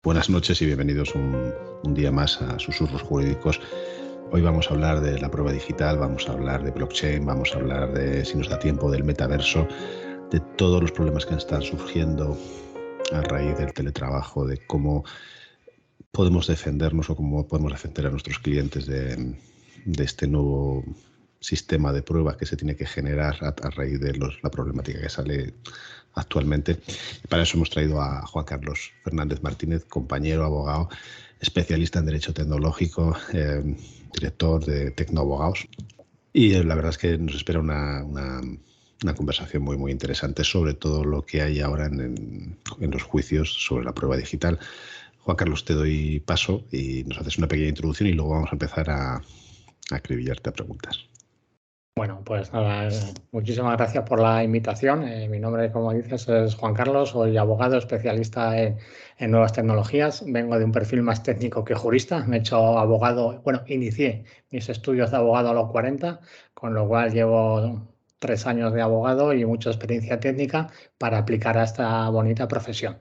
Buenas noches y bienvenidos un día más a Susurros Jurídicos. Hoy vamos a hablar de la prueba digital, vamos a hablar de blockchain, vamos a hablar de, si nos da tiempo, del metaverso, de todos los problemas que están surgiendo a raíz del teletrabajo, de cómo podemos defendernos o cómo podemos defender a nuestros clientes de este nuevo sistema de prueba que se tiene que generar a raíz de la problemática que sale actualmente. Y para eso hemos traído a Juan Carlos Fernández Martínez, compañero, abogado, especialista en Derecho Tecnológico, director de Tecnoabogados. Y la verdad es que nos espera una conversación muy interesante sobre todo lo que hay ahora en los juicios sobre la prueba digital. Juan Carlos, te doy paso y nos haces una pequeña introducción y luego vamos a empezar a acribillarte a preguntas. Bueno, pues nada, muchísimas gracias por la invitación. Mi nombre, como dices, es Juan Carlos, soy abogado especialista en nuevas tecnologías. Vengo de un perfil más técnico que jurista. Me he hecho abogado, inicié mis estudios de abogado a los 40, con lo cual llevo 3 años de abogado y mucha experiencia técnica para aplicar a esta bonita profesión.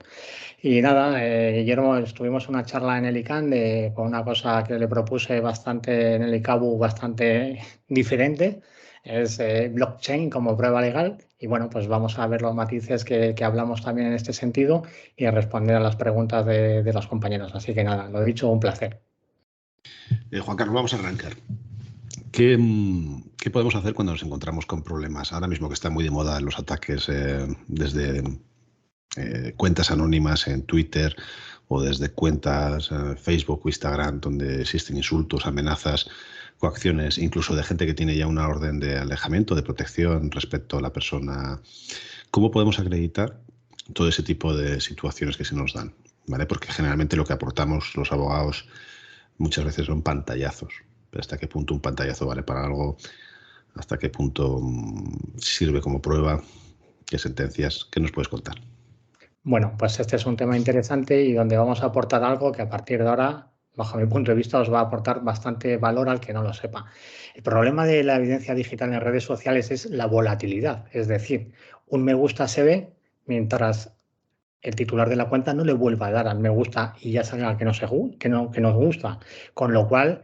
Y nada, Guillermo, estuvimos una charla en el ICANN con una cosa que le propuse bastante en el ICABU, bastante diferente, es blockchain como prueba legal. Y bueno, pues vamos a ver los matices que hablamos también en este sentido y a responder a las preguntas de los compañeros. Así que nada, lo dicho, un placer. Juan Carlos, vamos a arrancar. ¿Qué podemos hacer cuando nos encontramos con problemas? Ahora mismo que están muy de moda los ataques desde cuentas anónimas en Twitter o desde cuentas Facebook o Instagram donde existen insultos, amenazas, coacciones, incluso de gente que tiene ya una orden de alejamiento, de protección respecto a la persona. ¿Cómo podemos acreditar todo ese tipo de situaciones que se nos dan? ¿Vale? Porque generalmente lo que aportamos los abogados muchas veces son pantallazos. Pero ¿hasta qué punto un pantallazo vale para algo? ¿Hasta qué punto sirve como prueba? ¿Qué sentencias? ¿Qué nos puedes contar? Bueno, pues este es un tema interesante y donde vamos a aportar algo que a partir de ahora, bajo mi punto de vista, os va a aportar bastante valor al que no lo sepa. El problema de la evidencia digital en redes sociales es la volatilidad, es decir, un me gusta se ve mientras el titular de la cuenta no le vuelva a dar al me gusta y ya salga que que nos gusta, con lo cual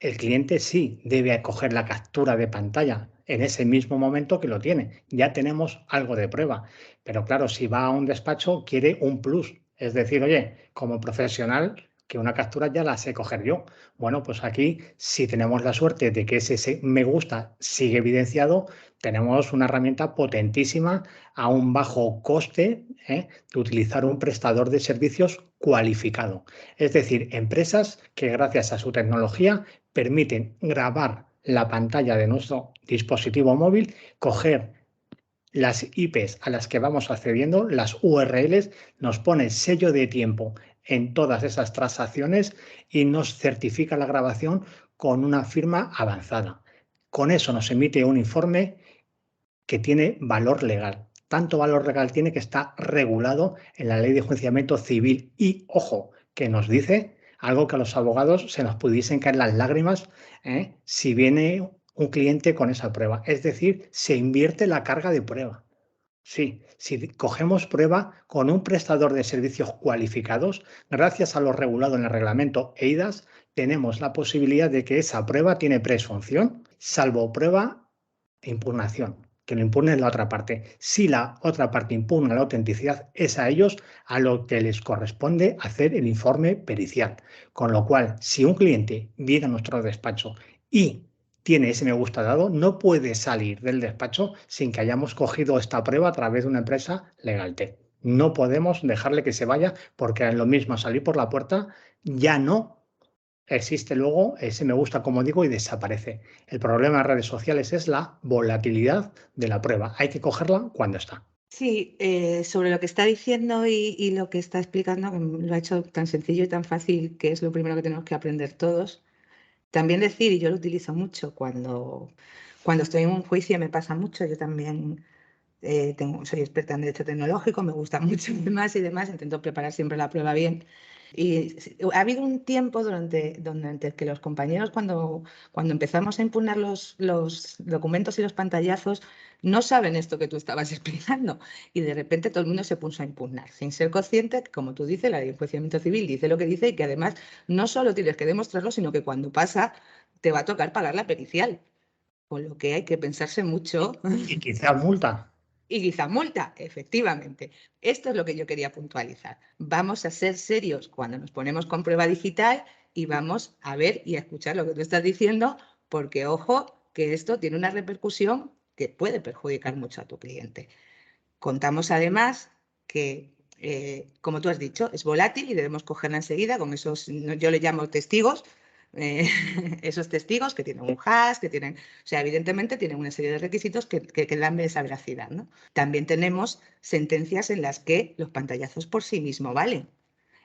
el cliente sí debe acoger la captura de pantalla en ese mismo momento que lo tiene. Ya tenemos algo de prueba. Pero claro, si va a un despacho, quiere un plus. Es decir, oye, como profesional, que una captura ya la sé coger yo. Bueno, pues aquí, si tenemos la suerte de que ese me gusta sigue evidenciado, tenemos una herramienta potentísima a un bajo coste de utilizar un prestador de servicios cualificado. Es decir, empresas que gracias a su tecnología permiten grabar la pantalla de nuestro dispositivo móvil, coger las IPs a las que vamos accediendo, las URLs, nos pone sello de tiempo en todas esas transacciones y nos certifica la grabación con una firma avanzada. Con eso nos emite un informe que tiene valor legal. Tanto valor legal tiene que está regulado en la Ley de Enjuiciamiento Civil y, ojo, que nos dice algo que a los abogados se nos pudiesen caer las lágrimas si viene un cliente con esa prueba. Es decir, se invierte la carga de prueba. Sí, si cogemos prueba con un prestador de servicios cualificados, gracias a lo regulado en el reglamento EIDAS, tenemos la posibilidad de que esa prueba tiene presunción, salvo prueba de impugnación, que lo impugne la otra parte. Si la otra parte impugna la autenticidad, es a ellos a lo que les corresponde hacer el informe pericial. Con lo cual, si un cliente viene a nuestro despacho y tiene ese me gusta dado, no puede salir del despacho sin que hayamos cogido esta prueba a través de una empresa LegalTech. No podemos dejarle que se vaya porque es lo mismo salir por la puerta, ya no existe luego ese me gusta, como digo, y desaparece. El problema de redes sociales es la volatilidad de la prueba. Hay que cogerla cuando está. Sí, sobre lo que está diciendo y lo que está explicando, lo ha hecho tan sencillo y tan fácil, que es lo primero que tenemos que aprender todos. También decir, y yo lo utilizo mucho cuando estoy en un juicio, me pasa mucho, yo también soy experta en derecho tecnológico, me gusta mucho y demás, intento preparar siempre la prueba bien. Y ha habido un tiempo durante el que los compañeros, cuando empezamos a impugnar los documentos y los pantallazos, no saben esto que tú estabas explicando. Y de repente todo el mundo se puso a impugnar, sin ser consciente, que, como tú dices, la ley de enjuiciamiento civil dice lo que dice y que además no solo tienes que demostrarlo, sino que cuando pasa te va a tocar pagar la pericial. Con lo que hay que pensarse mucho. Y quizás multa. Y quizá multa, efectivamente. Esto es lo que yo quería puntualizar. Vamos a ser serios cuando nos ponemos con prueba digital y vamos a ver y a escuchar lo que tú estás diciendo, porque ojo, que esto tiene una repercusión que puede perjudicar mucho a tu cliente. Contamos además que, como tú has dicho, es volátil y debemos cogerla enseguida con esos, yo le llamo testigos, esos testigos que tienen un hash, que tienen, o sea, evidentemente tienen una serie de requisitos que dan esa veracidad, ¿no? También tenemos sentencias en las que los pantallazos por sí mismo valen.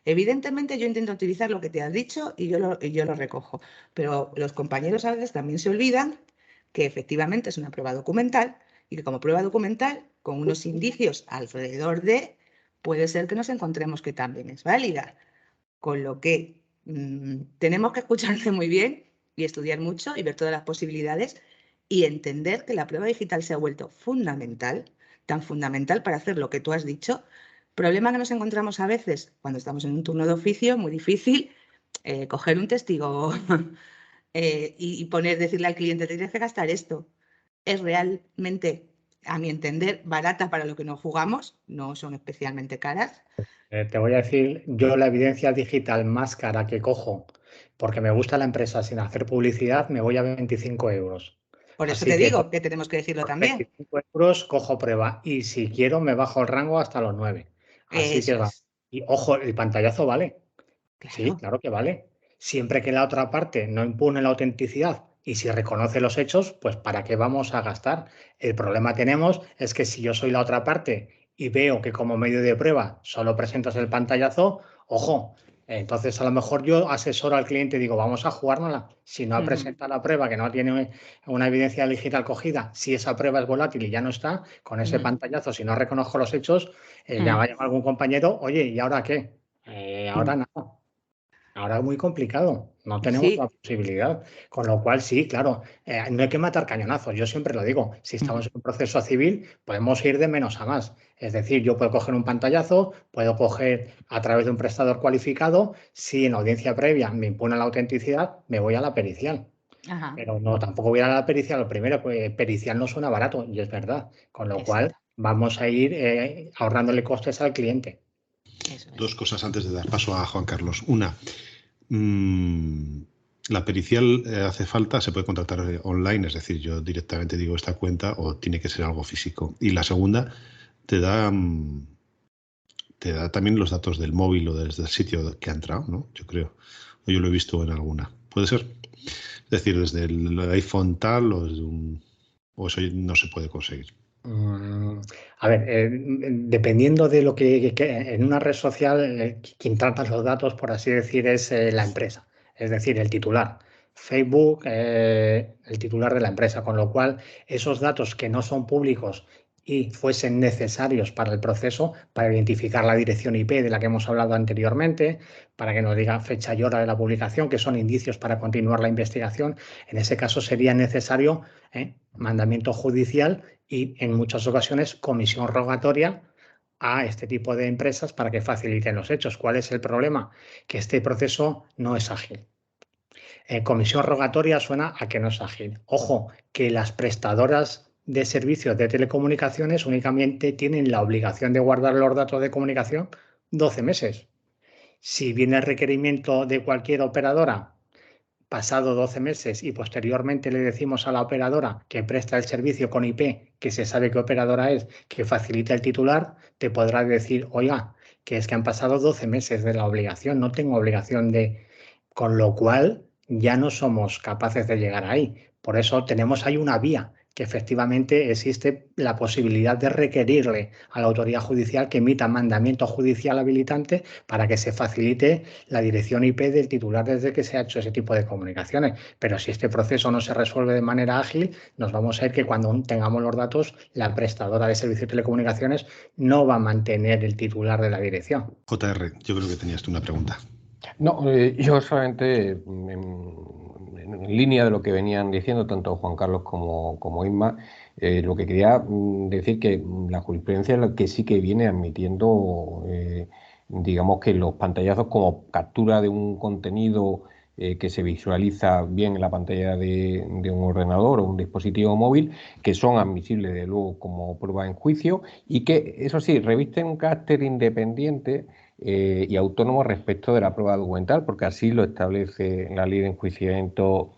Evidentemente yo intento utilizar lo que te has dicho y yo lo recojo, pero los compañeros a veces también se olvidan que efectivamente es una prueba documental y que como prueba documental, con unos indicios alrededor de, puede ser que nos encontremos que también es válida. Con lo que tenemos que escucharse muy bien y estudiar mucho y ver todas las posibilidades y entender que la prueba digital se ha vuelto fundamental, tan fundamental para hacer lo que tú has dicho. Problema que nos encontramos a veces cuando estamos en un turno de oficio, muy difícil, coger un testigo y decirle al cliente, tienes que gastar esto. Es realmente, a mi entender, barata para lo que nos jugamos, no son especialmente caras. Te voy a decir, yo la evidencia digital más cara que cojo, porque me gusta la empresa sin hacer publicidad, me voy a 25 euros. Por eso Así te que digo que tenemos que decirlo por también. 25 euros cojo prueba y si quiero me bajo el rango hasta los 9. Así Eso que va. es. Y ojo, el pantallazo vale. Sí, Claro. claro que vale. Siempre que la otra parte no impune la autenticidad y si reconoce los hechos, pues ¿para qué vamos a gastar? El problema tenemos es que si yo soy la otra parte y veo que como medio de prueba solo presentas el pantallazo, ojo, entonces a lo mejor yo asesoro al cliente y digo, vamos a jugárnosla. Si no presenta la prueba, que no tiene una evidencia digital cogida, si esa prueba es volátil y ya no está, con ese pantallazo, si no reconozco los hechos, ya va a llamar algún compañero, oye, ¿y ahora qué? Ahora nada. Ahora es muy complicado, no tenemos la Sí. posibilidad. Con lo cual, sí, claro, no hay que matar cañonazos. Yo siempre lo digo, si estamos en un proceso civil, podemos ir de menos a más. Es decir, yo puedo coger un pantallazo, puedo coger a través de un prestador cualificado, si en audiencia previa me impone la autenticidad, me voy a la pericial. Ajá. Pero no, tampoco voy a la pericial. Lo primero, pues pericial no suena barato, y es verdad. Con lo cual, vamos a ir ahorrándole costes al cliente. Dos cosas antes de dar paso a Juan Carlos. Una, la pericial hace falta, se puede contratar online, es decir, yo directamente digo esta cuenta o tiene que ser algo físico. Y la segunda, te da también los datos del móvil o desde el sitio que ha entrado, ¿no? Yo creo. O yo lo he visto en alguna. ¿Puede ser? Es decir, desde el iPhone tal o eso no se puede conseguir. A ver, dependiendo de lo que en una red social, quien trata los datos, por así decir, es la empresa, es decir, el titular. Facebook, el titular de la empresa, con lo cual esos datos que no son públicos y fuesen necesarios para el proceso, para identificar la dirección IP de la que hemos hablado anteriormente, para que nos diga fecha y hora de la publicación, que son indicios para continuar la investigación, en ese caso sería necesario mandamiento judicial y en muchas ocasiones comisión rogatoria a este tipo de empresas para que faciliten los hechos. ¿Cuál es el problema? Que este proceso no es ágil. Comisión rogatoria suena a que no es ágil. Ojo, que las prestadoras de servicios de telecomunicaciones únicamente tienen la obligación de guardar los datos de comunicación 12 meses. Si viene el requerimiento de cualquier operadora pasado 12 meses y posteriormente le decimos a la operadora que presta el servicio con IP, que se sabe qué operadora es, que facilita el titular, te podrá decir, oiga, que es que han pasado 12 meses de la obligación, no tengo obligación de... Con lo cual ya no somos capaces de llegar ahí. Por eso tenemos ahí una vía, que efectivamente existe la posibilidad de requerirle a la autoridad judicial que emita mandamiento judicial habilitante para que se facilite la dirección IP del titular desde que se ha hecho ese tipo de comunicaciones. Pero si este proceso no se resuelve de manera ágil, nos vamos a ir que cuando tengamos los datos, la prestadora de servicios de telecomunicaciones no va a mantener el titular de la dirección. JR, yo creo que tenías tú una pregunta. No, yo solamente, en en línea de lo que venían diciendo tanto Juan Carlos como Inma, lo que quería decir que la jurisprudencia es lo que sí que viene admitiendo, digamos que los pantallazos como captura de un contenido que se visualiza bien en la pantalla de un ordenador o un dispositivo móvil, que son admisibles de luego como prueba en juicio y que, eso sí, revisten un carácter independiente y autónomo respecto de la prueba documental, porque así lo establece la ley de enjuiciamiento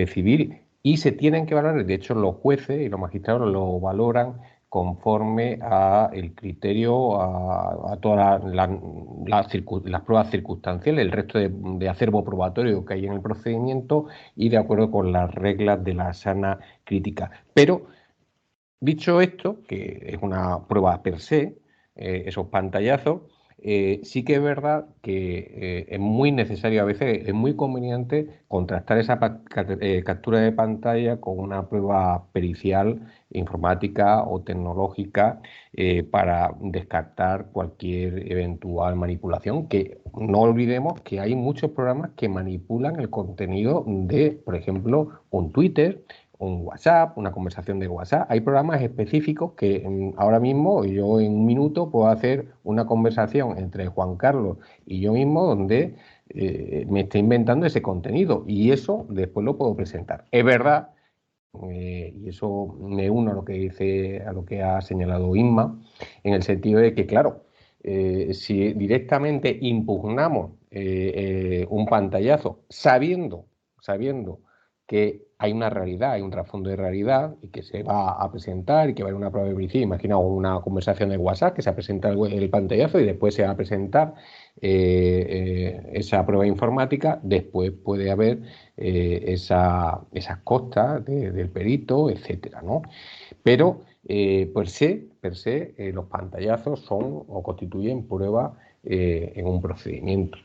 civil y se tienen que valorar, de hecho los jueces y los magistrados lo valoran conforme a el criterio, a todas las pruebas circunstanciales, el resto de acervo probatorio que hay en el procedimiento y de acuerdo con las reglas de la sana crítica. Pero, dicho esto, que es una prueba per se, esos pantallazos, sí que es verdad que es muy necesario, a veces es muy conveniente contrastar esa captura de pantalla con una prueba pericial, informática o tecnológica para descartar cualquier eventual manipulación, que no olvidemos que hay muchos programas que manipulan el contenido de, por ejemplo, un Twitter, un WhatsApp, una conversación de WhatsApp. Hay programas específicos que ahora mismo yo en un minuto puedo hacer una conversación entre Juan Carlos y yo mismo donde me está inventando ese contenido y eso después lo puedo presentar. Es verdad, y eso me uno a lo que dice, a lo que ha señalado Inma, en el sentido de que, claro, si directamente impugnamos un pantallazo sabiendo que hay una realidad, hay un trasfondo de realidad y que se va a presentar y que va a haber una prueba de vericidad. Imaginaos una conversación de WhatsApp que se presenta el pantallazo y después se va a presentar esa prueba informática, después puede haber esas costas del perito, etcétera, ¿no? Pero per se los pantallazos son o constituyen prueba en un procedimiento.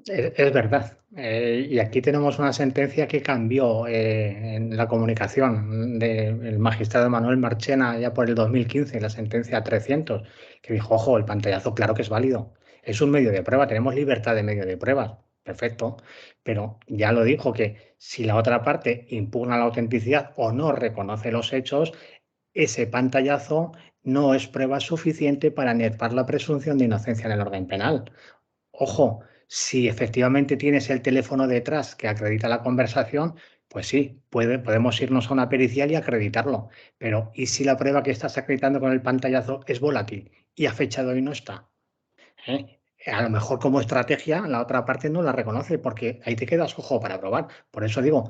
Es verdad. Y aquí tenemos una sentencia que cambió en la comunicación del magistrado Manuel Marchena ya por el 2015, la sentencia 300, que dijo, ojo, el pantallazo claro que es válido. Es un medio de prueba, tenemos libertad de medio de pruebas. Perfecto. Pero ya lo dijo que si la otra parte impugna la autenticidad o no reconoce los hechos, ese pantallazo no es prueba suficiente para negar la presunción de inocencia en el orden penal. Ojo, si efectivamente tienes el teléfono detrás que acredita la conversación, pues sí, podemos irnos a una pericial y acreditarlo. Pero ¿y si la prueba que estás acreditando con el pantallazo es volátil y a fecha de hoy no está? ¿Eh? A lo mejor como estrategia la otra parte no la reconoce porque ahí te quedas ojo para probar. Por eso digo,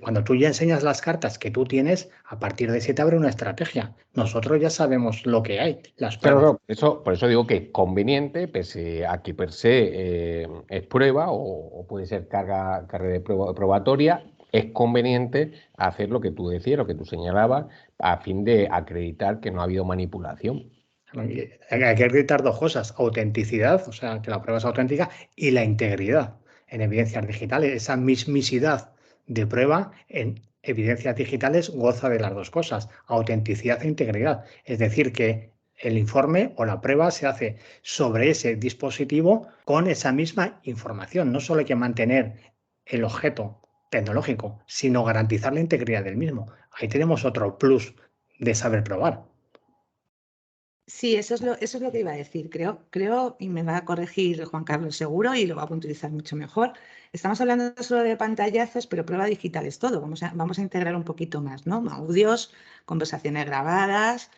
cuando tú ya enseñas las cartas que tú tienes, a partir de ahí se te abre una estrategia. Nosotros ya sabemos lo que hay, las pruebas. Claro, por eso digo que es conveniente, pese a que per se es prueba o puede ser carga de probatoria, es conveniente hacer lo que tú decías, lo que tú señalabas, a fin de acreditar que no ha habido manipulación. Hay que acreditar dos cosas, autenticidad, o sea, que la prueba es auténtica, y la integridad en evidencias digitales. Esa mismicidad de prueba en evidencias digitales goza de las dos cosas, autenticidad e integridad. Es decir, que el informe o la prueba se hace sobre ese dispositivo con esa misma información. No solo hay que mantener el objeto tecnológico, sino garantizar la integridad del mismo. Ahí tenemos otro plus de saber probar. Sí, eso es lo que iba a decir. Creo, y me va a corregir Juan Carlos seguro y lo va a puntualizar mucho mejor. Estamos hablando solo de pantallazos, pero prueba digital es todo. Vamos a integrar un poquito más, ¿no? Audios, conversaciones grabadas,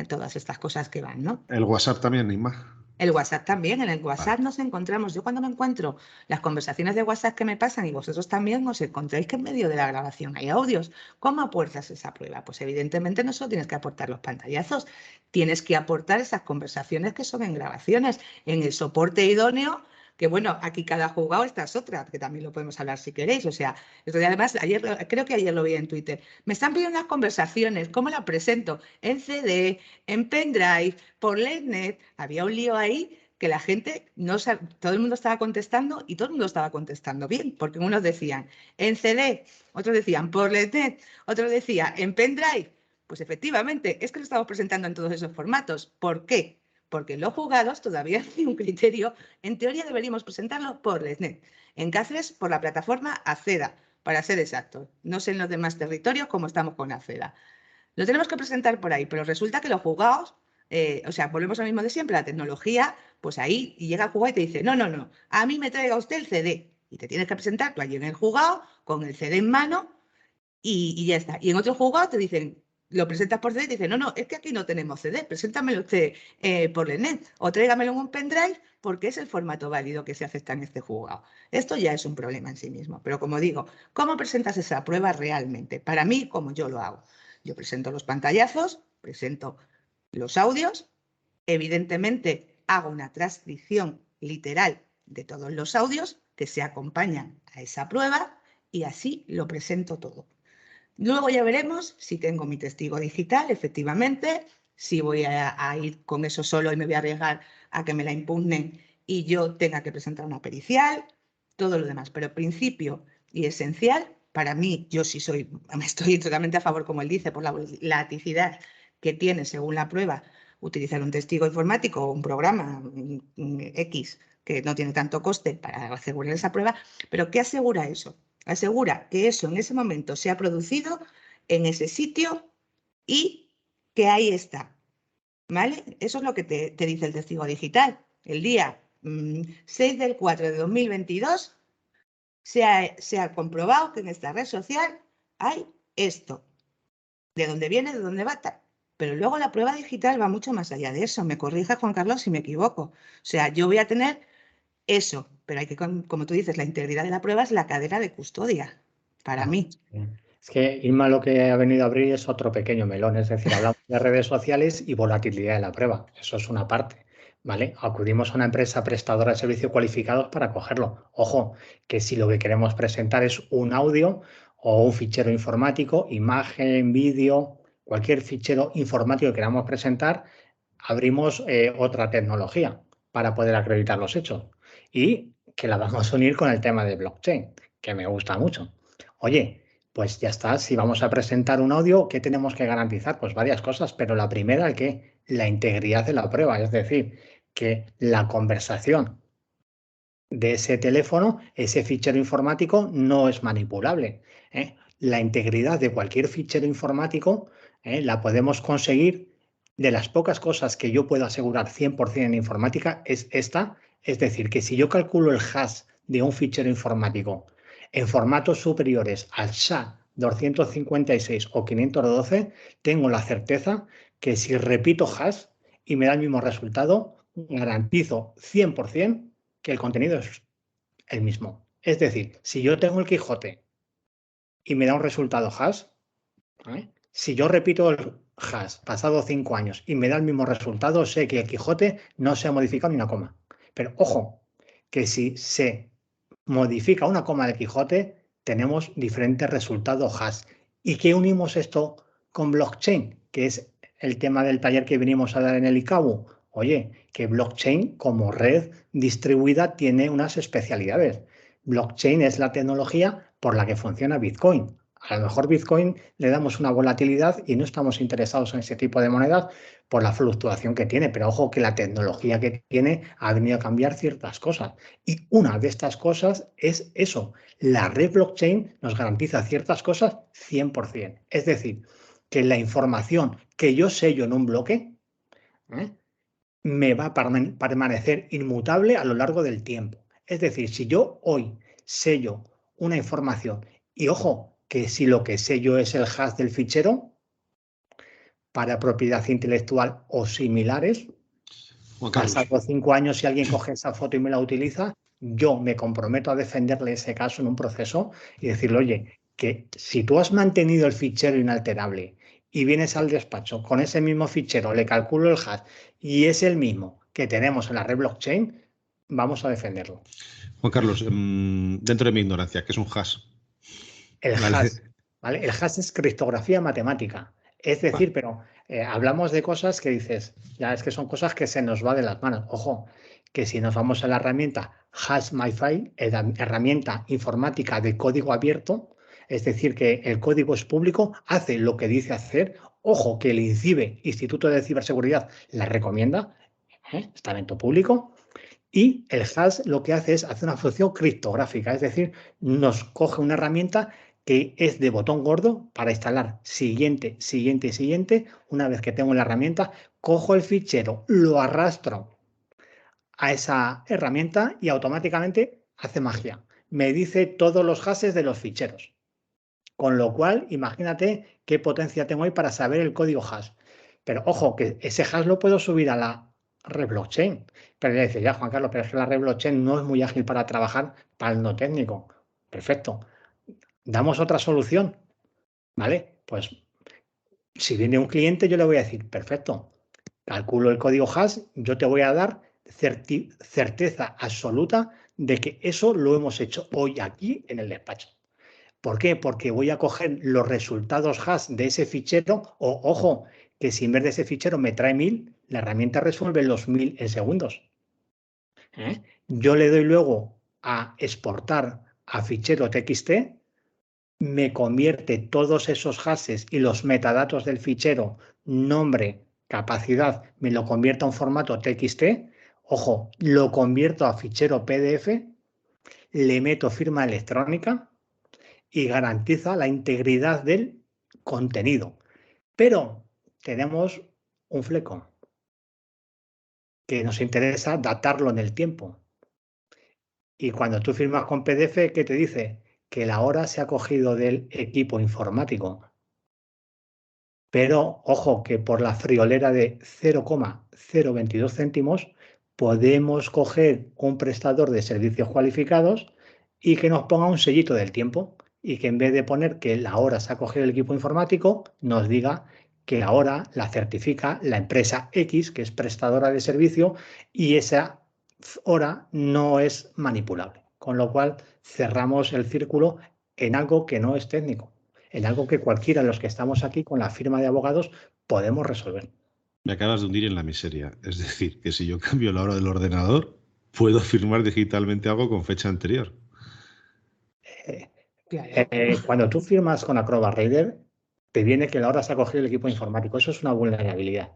todas estas cosas que van, ¿no? El WhatsApp también, Inma. El WhatsApp también, en el WhatsApp nos encontramos. Yo cuando me encuentro las conversaciones de WhatsApp que me pasan y vosotros también os encontráis que en medio de la grabación hay audios. ¿Cómo aportas esa prueba? Pues evidentemente no solo tienes que aportar los pantallazos, tienes que aportar esas conversaciones que son en grabaciones, en el soporte idóneo, que bueno, aquí cada juzgado, esta es otra, que también lo podemos hablar si queréis. O sea, esto además, creo que ayer lo vi en Twitter. Me están pidiendo las conversaciones, ¿cómo las presento? En CD, en pendrive, por LetNet. Había un lío ahí que la gente, todo el mundo estaba contestando y todo el mundo estaba contestando bien, porque unos decían en CD, otros decían por LetNet, otros decían en pendrive. Pues efectivamente, es que lo estamos presentando en todos esos formatos. ¿Por qué? porque en los juzgados todavía hay un criterio. En teoría deberíamos presentarlo por LESNET. En Cáceres, por la plataforma ACEDA, para ser exactos. No sé en los demás territorios cómo estamos con ACEDA. Lo tenemos que presentar por ahí, pero resulta que los juzgados, o sea, volvemos al mismo de siempre, la tecnología, pues ahí y llega el juzgado y te dice, no, no, no, a mí me traiga usted el CD. Y te tienes que presentar tú allí en el juzgado con el CD en mano y ya está. Y en otro juzgado te dicen, lo presentas por CD y te dicen, no, no, es que aquí no tenemos CD, preséntamelo usted por LESNET o tráigamelo en un pendrive porque es el formato válido que se acepta en este juzgado. Esto ya es un problema en sí mismo. Pero como digo, ¿cómo presentas esa prueba realmente? Para mí, como yo lo hago. Yo presento los pantallazos, presento los audios, evidentemente hago una transcripción literal de todos los audios que se acompañan a esa prueba y así lo presento todo. Luego ya veremos si tengo mi testigo digital, efectivamente, si voy a ir con eso solo y me voy a arriesgar a que me la impugnen y yo tenga que presentar una pericial, todo lo demás. Pero principio y esencial, para mí, yo sí estoy totalmente a favor, como él dice, por la laticidad que tiene según la prueba, utilizar un testigo informático o un programa X que no tiene tanto coste para asegurar esa prueba, pero ¿qué asegura eso? Asegura que eso en ese momento se ha producido en ese sitio y que ahí está. ¿Vale? Eso es lo que te dice el testigo digital. El día 6 del 4 de 2022 se ha comprobado que en esta red social hay esto. ¿De dónde viene? ¿De dónde va? Pero luego la prueba digital va mucho más allá de eso. Me corrija, Juan Carlos, si me equivoco. O sea, yo voy a tener eso, pero hay que, como tú dices, la integridad de la prueba es la cadena de custodia, para mí. Es que Inma lo que ha venido a abrir es otro pequeño melón, es decir, hablamos de redes sociales y volatilidad de la prueba, eso es una parte, ¿vale? Acudimos a una empresa prestadora de servicios cualificados para cogerlo. Ojo, que si lo que queremos presentar es un audio o un fichero informático, imagen, vídeo, cualquier fichero informático que queramos presentar, abrimos otra tecnología para poder acreditar los hechos y que la vamos a unir con el tema de blockchain, que me gusta mucho. Oye, pues ya está, si vamos a presentar un audio, ¿qué tenemos que garantizar? Pues varias cosas, pero la primera, ¿qué? La integridad de la prueba, es decir, que la conversación de ese teléfono, ese fichero informático, no es manipulable. La integridad de cualquier fichero informático la podemos conseguir. De las pocas cosas que yo puedo asegurar 100% en informática es esta, es decir, que si yo calculo el hash de un fichero informático en formatos superiores al SHA-256 o 512, tengo la certeza que si repito hash y me da el mismo resultado, garantizo 100% que el contenido es el mismo. Es decir, si yo tengo el Quijote y me da un resultado hash, si yo repito el hash pasado 5 años y me da el mismo resultado, sé que el Quijote no se ha modificado ni una coma. Pero ojo, que si se modifica una coma del Quijote, tenemos diferentes resultados hash. ¿Y qué unimos esto con blockchain? Que es el tema del taller que venimos a dar en el ICABU. Oye, que blockchain como red distribuida tiene unas especialidades. Blockchain es la tecnología por la que funciona Bitcoin. A lo mejor Bitcoin le damos una volatilidad y no estamos interesados en ese tipo de monedas por la fluctuación que tiene, pero ojo que la tecnología que tiene ha venido a cambiar ciertas cosas. Y una de estas cosas es eso, la red blockchain nos garantiza ciertas cosas 100%. Es decir, que la información que yo sello en un bloque me va a permanecer inmutable a lo largo del tiempo. Es decir, si yo hoy sello una información y ojo, que si lo que sello es el hash del fichero para propiedad intelectual o similares, pasados 5 años si alguien coge esa foto y me la utiliza, yo me comprometo a defenderle ese caso en un proceso y decirle, oye, que si tú has mantenido el fichero inalterable y vienes al despacho con ese mismo fichero, le calculo el hash y es el mismo que tenemos en la red blockchain, vamos a defenderlo. Juan Carlos, dentro de mi ignorancia, ¿qué es un hash? El hash, ¿vale? El hash es criptografía matemática. Es decir, pero hablamos de cosas que dices, ya es que son cosas que se nos va de las manos. Ojo, que si nos vamos a la herramienta HashMyFile, herramienta informática de código abierto, es decir, que el código es público, hace lo que dice hacer. Ojo, que el INCIBE, Instituto de Ciberseguridad, la recomienda. Estamento público. Y el hash lo que hace es hacer una función criptográfica, es decir, nos coge una herramienta que es de botón gordo para instalar siguiente, siguiente, siguiente. Una vez que tengo la herramienta, cojo el fichero, lo arrastro a esa herramienta y automáticamente hace magia. Me dice todos los hashes de los ficheros. Con lo cual, imagínate qué potencia tengo ahí para saber el código hash. Pero ojo, que ese hash lo puedo subir a la red blockchain. Pero le dice, ya Juan Carlos, pero es que la red blockchain no es muy ágil para trabajar para el no técnico. Perfecto. Damos otra solución. ¿Vale? Pues si viene un cliente, yo le voy a decir, perfecto, calculo el código hash, yo te voy a dar certeza absoluta de que eso lo hemos hecho hoy aquí en el despacho. ¿Por qué? Porque voy a coger los resultados hash de ese fichero, o ojo, que si en vez de ese fichero me trae 1000, la herramienta resuelve los 1000 en segundos. Yo le doy luego a exportar a fichero TXT, me convierte todos esos hashes y los metadatos del fichero, nombre, capacidad, me lo convierto a un formato TXT, ojo, lo convierto a fichero PDF, le meto firma electrónica y garantiza la integridad del contenido. Pero tenemos un fleco que nos interesa datarlo en el tiempo. Y cuando tú firmas con PDF, ¿qué te dice? Que la hora se ha cogido del equipo informático. Pero ojo que por la friolera de 0,022 céntimos podemos coger un prestador de servicios cualificados y que nos ponga un sellito del tiempo y que en vez de poner que la hora se ha cogido el equipo informático, nos diga que la hora la certifica la empresa X, que es prestadora de servicio, y esa hora no es manipulable. Con lo cual cerramos el círculo en algo que no es técnico, en algo que cualquiera de los que estamos aquí con la firma de abogados podemos resolver. Me acabas de hundir en la miseria. Es decir, que si yo cambio la hora del ordenador, puedo firmar digitalmente algo con fecha anterior. Cuando tú firmas con Acrobat Reader, te viene que la hora se ha cogido el equipo informático. Eso es una vulnerabilidad.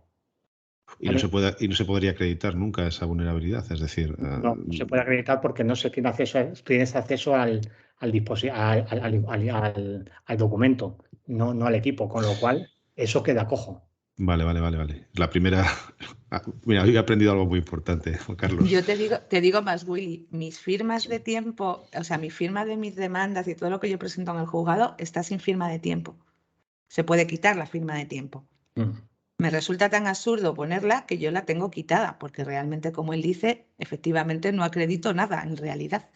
Y no se podría acreditar nunca esa vulnerabilidad. Es decir, no se puede acreditar porque no se tiene acceso, tienes acceso al documento, no al equipo, con lo cual eso queda cojo. Vale. La primera. Mira, hoy he aprendido algo muy importante, Juan Carlos. Yo te digo más, Willy, mis firmas de tiempo, o sea, mi firma de mis demandas y todo lo que yo presento en el juzgado está sin firma de tiempo. Se puede quitar la firma de tiempo. Me resulta tan absurdo ponerla que yo la tengo quitada, porque realmente, como él dice, efectivamente no acredito nada en realidad.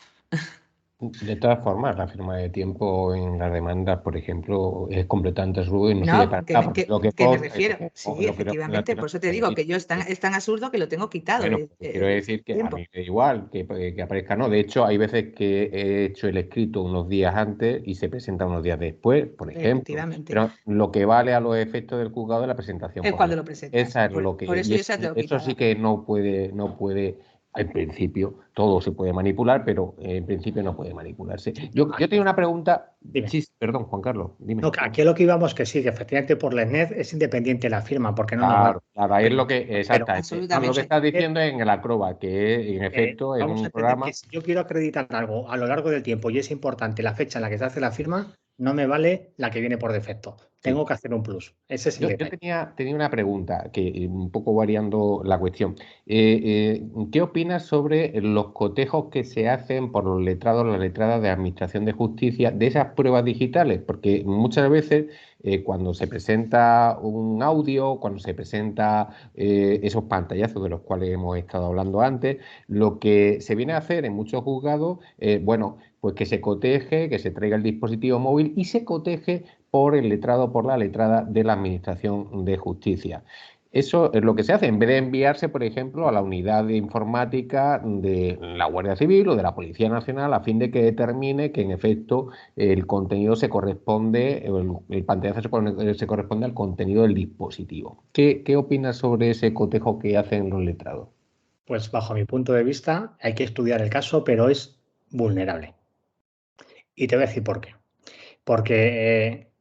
De todas formas, la firma de tiempo en las demandas, por ejemplo, es completamente absurdo y no sirve para nada. Que me refiero, sí, efectivamente, por eso te digo que yo es tan absurdo que lo tengo quitado. Bueno, quiero decir que a mí me da igual que aparezca, ¿no? De hecho, hay veces que he hecho el escrito unos días antes y se presenta unos días después, por ejemplo. Pero lo que vale a los efectos del juzgado es la presentación. Es cuando lo presentas. Esa es lo que... Por eso eso sí que no puede... En principio, todo se puede manipular, pero en principio no puede manipularse. Yo tengo una pregunta. Dime. Sí, perdón, Juan Carlos, dime. No, aquí lo que íbamos que sí, que efectivamente por la net es independiente la firma, porque no Claro, es lo que exactamente. Absolutamente. Lo que estás diciendo es en el Acrobat, que en efecto es un programa. Que si yo quiero acreditar algo a lo largo del tiempo y es importante la fecha en la que se hace la firma, no me vale la que viene por defecto. Tengo que hacer un plus. Ese es el detalle. Yo tenía una pregunta, que un poco variando la cuestión. ¿Qué opinas sobre los cotejos que se hacen por los letrados, las letradas de Administración de Justicia, de esas pruebas digitales? Porque muchas veces cuando se presenta un audio, cuando se presenta esos pantallazos de los cuales hemos estado hablando antes, lo que se viene a hacer en muchos juzgados, pues que se coteje, que se traiga el dispositivo móvil y se coteje por el letrado, por la letrada de la Administración de Justicia. Eso es lo que se hace, en vez de enviarse, por ejemplo, a la unidad de informática de la Guardia Civil o de la Policía Nacional a fin de que determine que, en efecto, el contenido se corresponde, el pantallazo se corresponde al contenido del dispositivo. ¿Qué opinas sobre ese cotejo que hacen los letrados? Pues bajo mi punto de vista hay que estudiar el caso, pero es vulnerable. Y te voy a decir por qué. Porque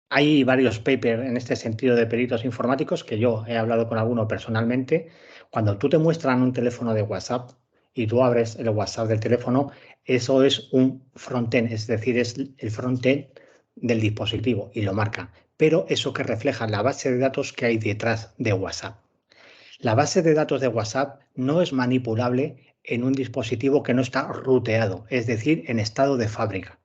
hay varios papers en este sentido de peritos informáticos que yo he hablado con alguno personalmente. Cuando tú te muestran un teléfono de WhatsApp y tú abres el WhatsApp del teléfono, eso es un frontend, es decir, es el frontend del dispositivo y lo marca. Pero eso que refleja la base de datos que hay detrás de WhatsApp. La base de datos de WhatsApp no es manipulable en un dispositivo que no está ruteado, es decir, en estado de fábrica.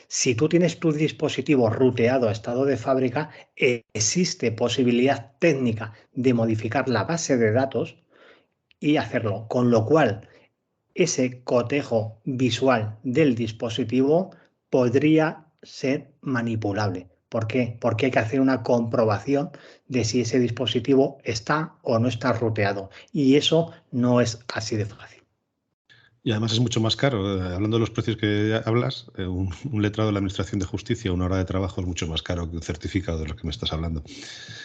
Si tú tienes tu dispositivo ruteado a estado de fábrica, existe posibilidad técnica de modificar la base de datos y hacerlo, con lo cual ese cotejo visual del dispositivo podría ser manipulable. ¿Por qué? Porque hay que hacer una comprobación de si ese dispositivo está o no está ruteado. Y eso no es así de fácil. Y además es mucho más caro. Hablando de los precios que hablas, un letrado de la Administración de Justicia, una hora de trabajo es mucho más caro que un certificado de lo que me estás hablando.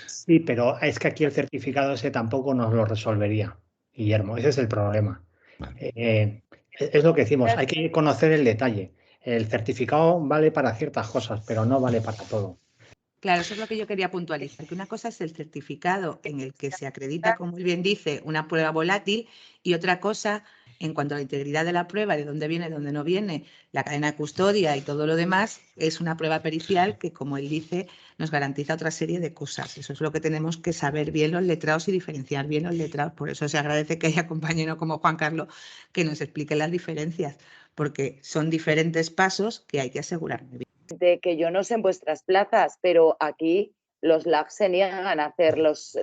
Sí, pero es que aquí el certificado ese tampoco nos lo resolvería, Guillermo. Ese es el problema. Vale. Es lo que decimos, hay que conocer el detalle. El certificado vale para ciertas cosas, pero no vale para todo. Claro, eso es lo que yo quería puntualizar, que una cosa es el certificado en el que se acredita, como muy bien dice, una prueba volátil, y otra cosa, en cuanto a la integridad de la prueba, de dónde viene, dónde no viene, la cadena de custodia y todo lo demás, es una prueba pericial que, como él dice, nos garantiza otra serie de cosas. Eso es lo que tenemos que saber bien los letrados y diferenciar bien los letrados. Por eso se agradece que haya compañeros como Juan Carlos que nos expliquen las diferencias, porque son diferentes pasos que hay que asegurar muy bien. De que yo no sé en vuestras plazas, pero aquí los labs se niegan a hacer las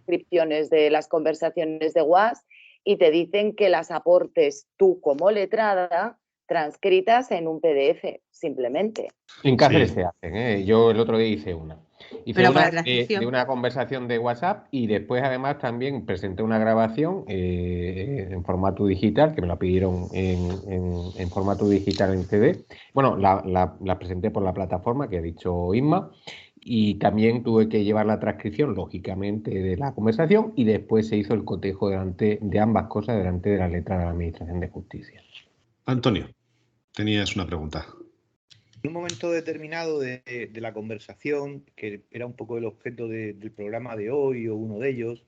transcripciones de las conversaciones de WhatsApp y te dicen que las aportes tú como letrada transcritas en un PDF, simplemente. En Cáceres se hacen, ¿eh? Yo el otro día hice una. Hice una de una conversación de WhatsApp y después además también presenté una grabación en formato digital, que me la pidieron en formato digital en CD. Bueno, la presenté por la plataforma que ha dicho Inma y también tuve que llevar la transcripción, lógicamente, de la conversación y después se hizo el cotejo delante de ambas cosas delante de la letra de la Administración de Justicia. Antonio, tenías una pregunta. En un momento determinado de la conversación, que era un poco el objeto del programa de hoy o uno de ellos,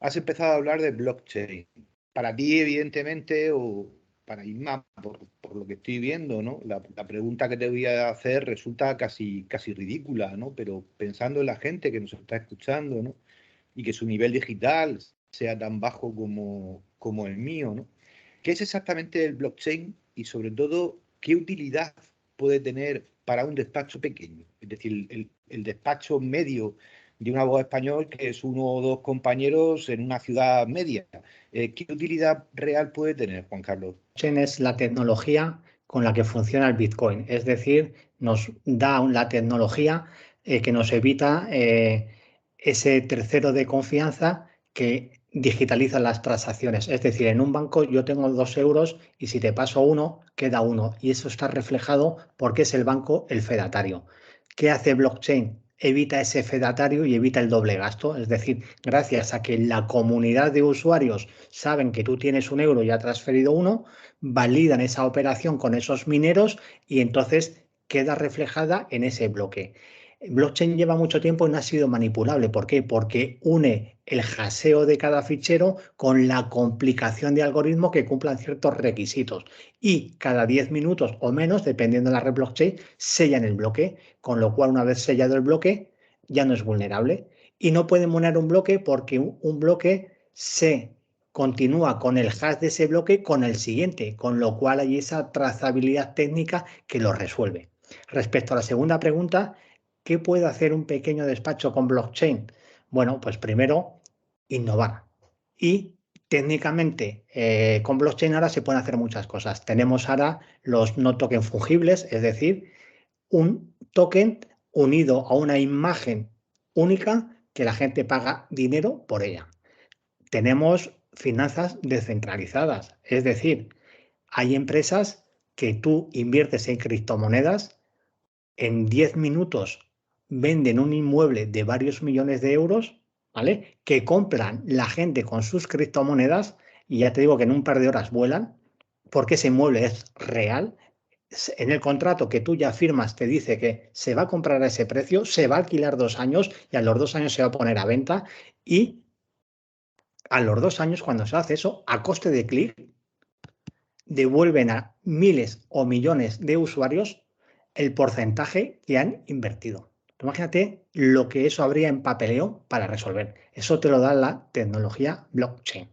has empezado a hablar de blockchain. Para ti, evidentemente, o para Inma, por lo que estoy viendo, ¿no? La pregunta que te voy a hacer resulta casi ridícula, ¿no? Pero pensando en la gente que nos está escuchando, ¿no? Y que su nivel digital sea tan bajo como el mío, ¿no? ¿Qué es exactamente el blockchain y, sobre todo, qué utilidad puede tener para un despacho pequeño? Es decir, el despacho medio de un abogado español que es uno o dos compañeros en una ciudad media. ¿Qué utilidad real puede tener, Juan Carlos? Blockchain es la tecnología con la que funciona el Bitcoin, es decir, nos da la tecnología que nos evita ese tercero de confianza que digitaliza las transacciones. Es decir, en un banco yo tengo 2 euros y si te paso uno, queda uno. Y eso está reflejado porque es el banco el fedatario. ¿Qué hace blockchain? Evita ese fedatario y evita el doble gasto. Es decir, gracias a que la comunidad de usuarios saben que tú tienes 1 euro y ha transferido uno, validan esa operación con esos mineros y entonces queda reflejada en ese bloque. Blockchain lleva mucho tiempo y no ha sido manipulable. ¿Por qué? Porque une el haseo de cada fichero con la complicación de algoritmos que cumplan ciertos requisitos. Y cada 10 minutos o menos, dependiendo de la red blockchain, sellan el bloque, con lo cual una vez sellado el bloque ya no es vulnerable. Y no pueden vulnerar un bloque porque un bloque se continúa con el hash de ese bloque con el siguiente, con lo cual hay esa trazabilidad técnica que lo resuelve. Respecto a la segunda pregunta, ¿qué puede hacer un pequeño despacho con blockchain? Bueno, pues primero, innovar. Y técnicamente, con blockchain ahora se pueden hacer muchas cosas. Tenemos ahora los no token fungibles, es decir, un token unido a una imagen única que la gente paga dinero por ella. Tenemos finanzas descentralizadas, es decir, hay empresas que tú inviertes en criptomonedas, en 10 minutos venden un inmueble de varios millones de euros, ¿vale? Que compran la gente con sus criptomonedas y ya te digo que en un par de horas vuelan porque ese inmueble es real. En el contrato que tú ya firmas te dice que se va a comprar a ese precio, se va a alquilar 2 años y a los 2 años se va a poner a venta y a los 2 años, cuando se hace eso, a coste de clic, devuelven a miles o millones de usuarios el porcentaje que han invertido. Imagínate lo que eso habría en papeleo para resolver. Eso te lo da la tecnología blockchain.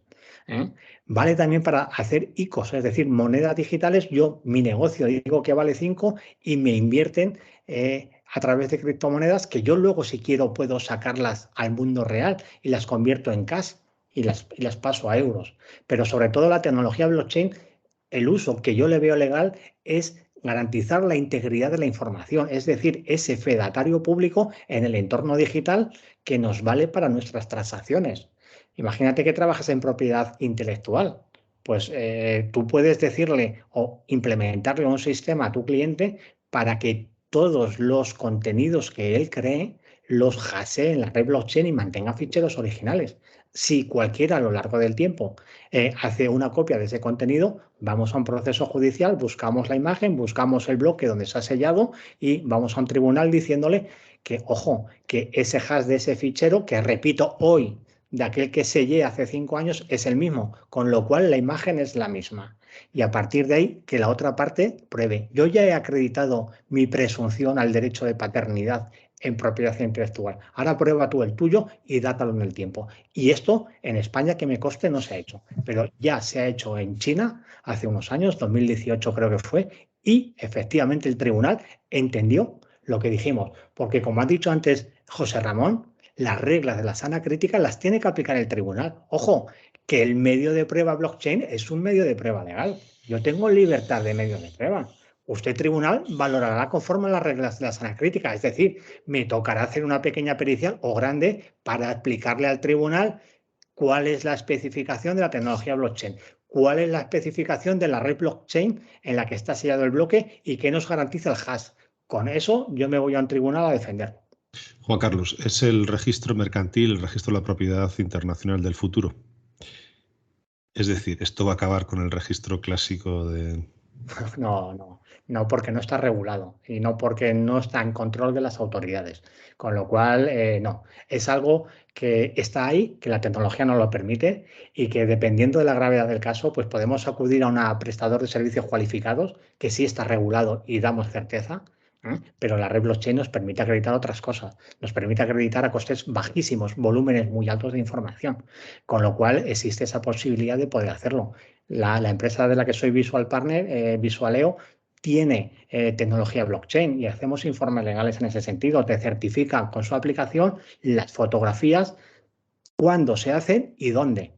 Vale también para hacer ICOs, es decir, monedas digitales. Yo, mi negocio, digo que vale 5 y me invierten a través de criptomonedas que yo luego, si quiero, puedo sacarlas al mundo real y las convierto en cash y las paso a euros. Pero sobre todo la tecnología blockchain, el uso que yo le veo legal es garantizar la integridad de la información, es decir, ese fedatario público en el entorno digital que nos vale para nuestras transacciones. Imagínate que trabajas en propiedad intelectual. Pues tú puedes decirle o implementarle un sistema a tu cliente para que todos los contenidos que él cree los hashee en la red blockchain y mantenga ficheros originales. Si cualquiera a lo largo del tiempo hace una copia de ese contenido, vamos a un proceso judicial, buscamos la imagen, buscamos el bloque donde se ha sellado y vamos a un tribunal diciéndole que, ojo, que ese hash de ese fichero, que repito hoy, de aquel que sellé hace 5 años, es el mismo, con lo cual la imagen es la misma. Y a partir de ahí, que la otra parte pruebe. Yo ya he acreditado mi presunción al derecho de paternidad en propiedad intelectual. Ahora prueba tú el tuyo y dátalo en el tiempo. Y esto en España, que me conste, no se ha hecho, pero ya se ha hecho en China hace unos años, 2018 creo que fue, y efectivamente el tribunal entendió lo que dijimos, porque como ha dicho antes José Ramón, las reglas de la sana crítica las tiene que aplicar el tribunal. Ojo, que el medio de prueba blockchain es un medio de prueba legal. Yo tengo libertad de medio de prueba. Usted, tribunal, valorará conforme a las reglas de la sana crítica. Es decir, me tocará hacer una pequeña pericial o grande para explicarle al tribunal cuál es la especificación de la tecnología blockchain, cuál es la especificación de la red blockchain en la que está sellado el bloque y qué nos garantiza el hash. Con eso yo me voy a un tribunal a defender. Juan Carlos, ¿es el registro mercantil, el registro de la propiedad internacional del futuro? Es decir, ¿esto va a acabar con el registro clásico de...? No, porque no está regulado y no porque no está en control de las autoridades. Con lo cual, no. Es algo que está ahí, que la tecnología nos lo permite y que dependiendo de la gravedad del caso, pues podemos acudir a un prestador de servicios cualificados que sí está regulado y damos certeza. Pero la red blockchain nos permite acreditar otras cosas, nos permite acreditar a costes bajísimos, volúmenes muy altos de información, con lo cual existe esa posibilidad de poder hacerlo. La empresa de la que soy Visual Partner, Visualeo, tiene tecnología blockchain y hacemos informes legales en ese sentido. Te certifican con su aplicación las fotografías, cuándo se hacen y dónde.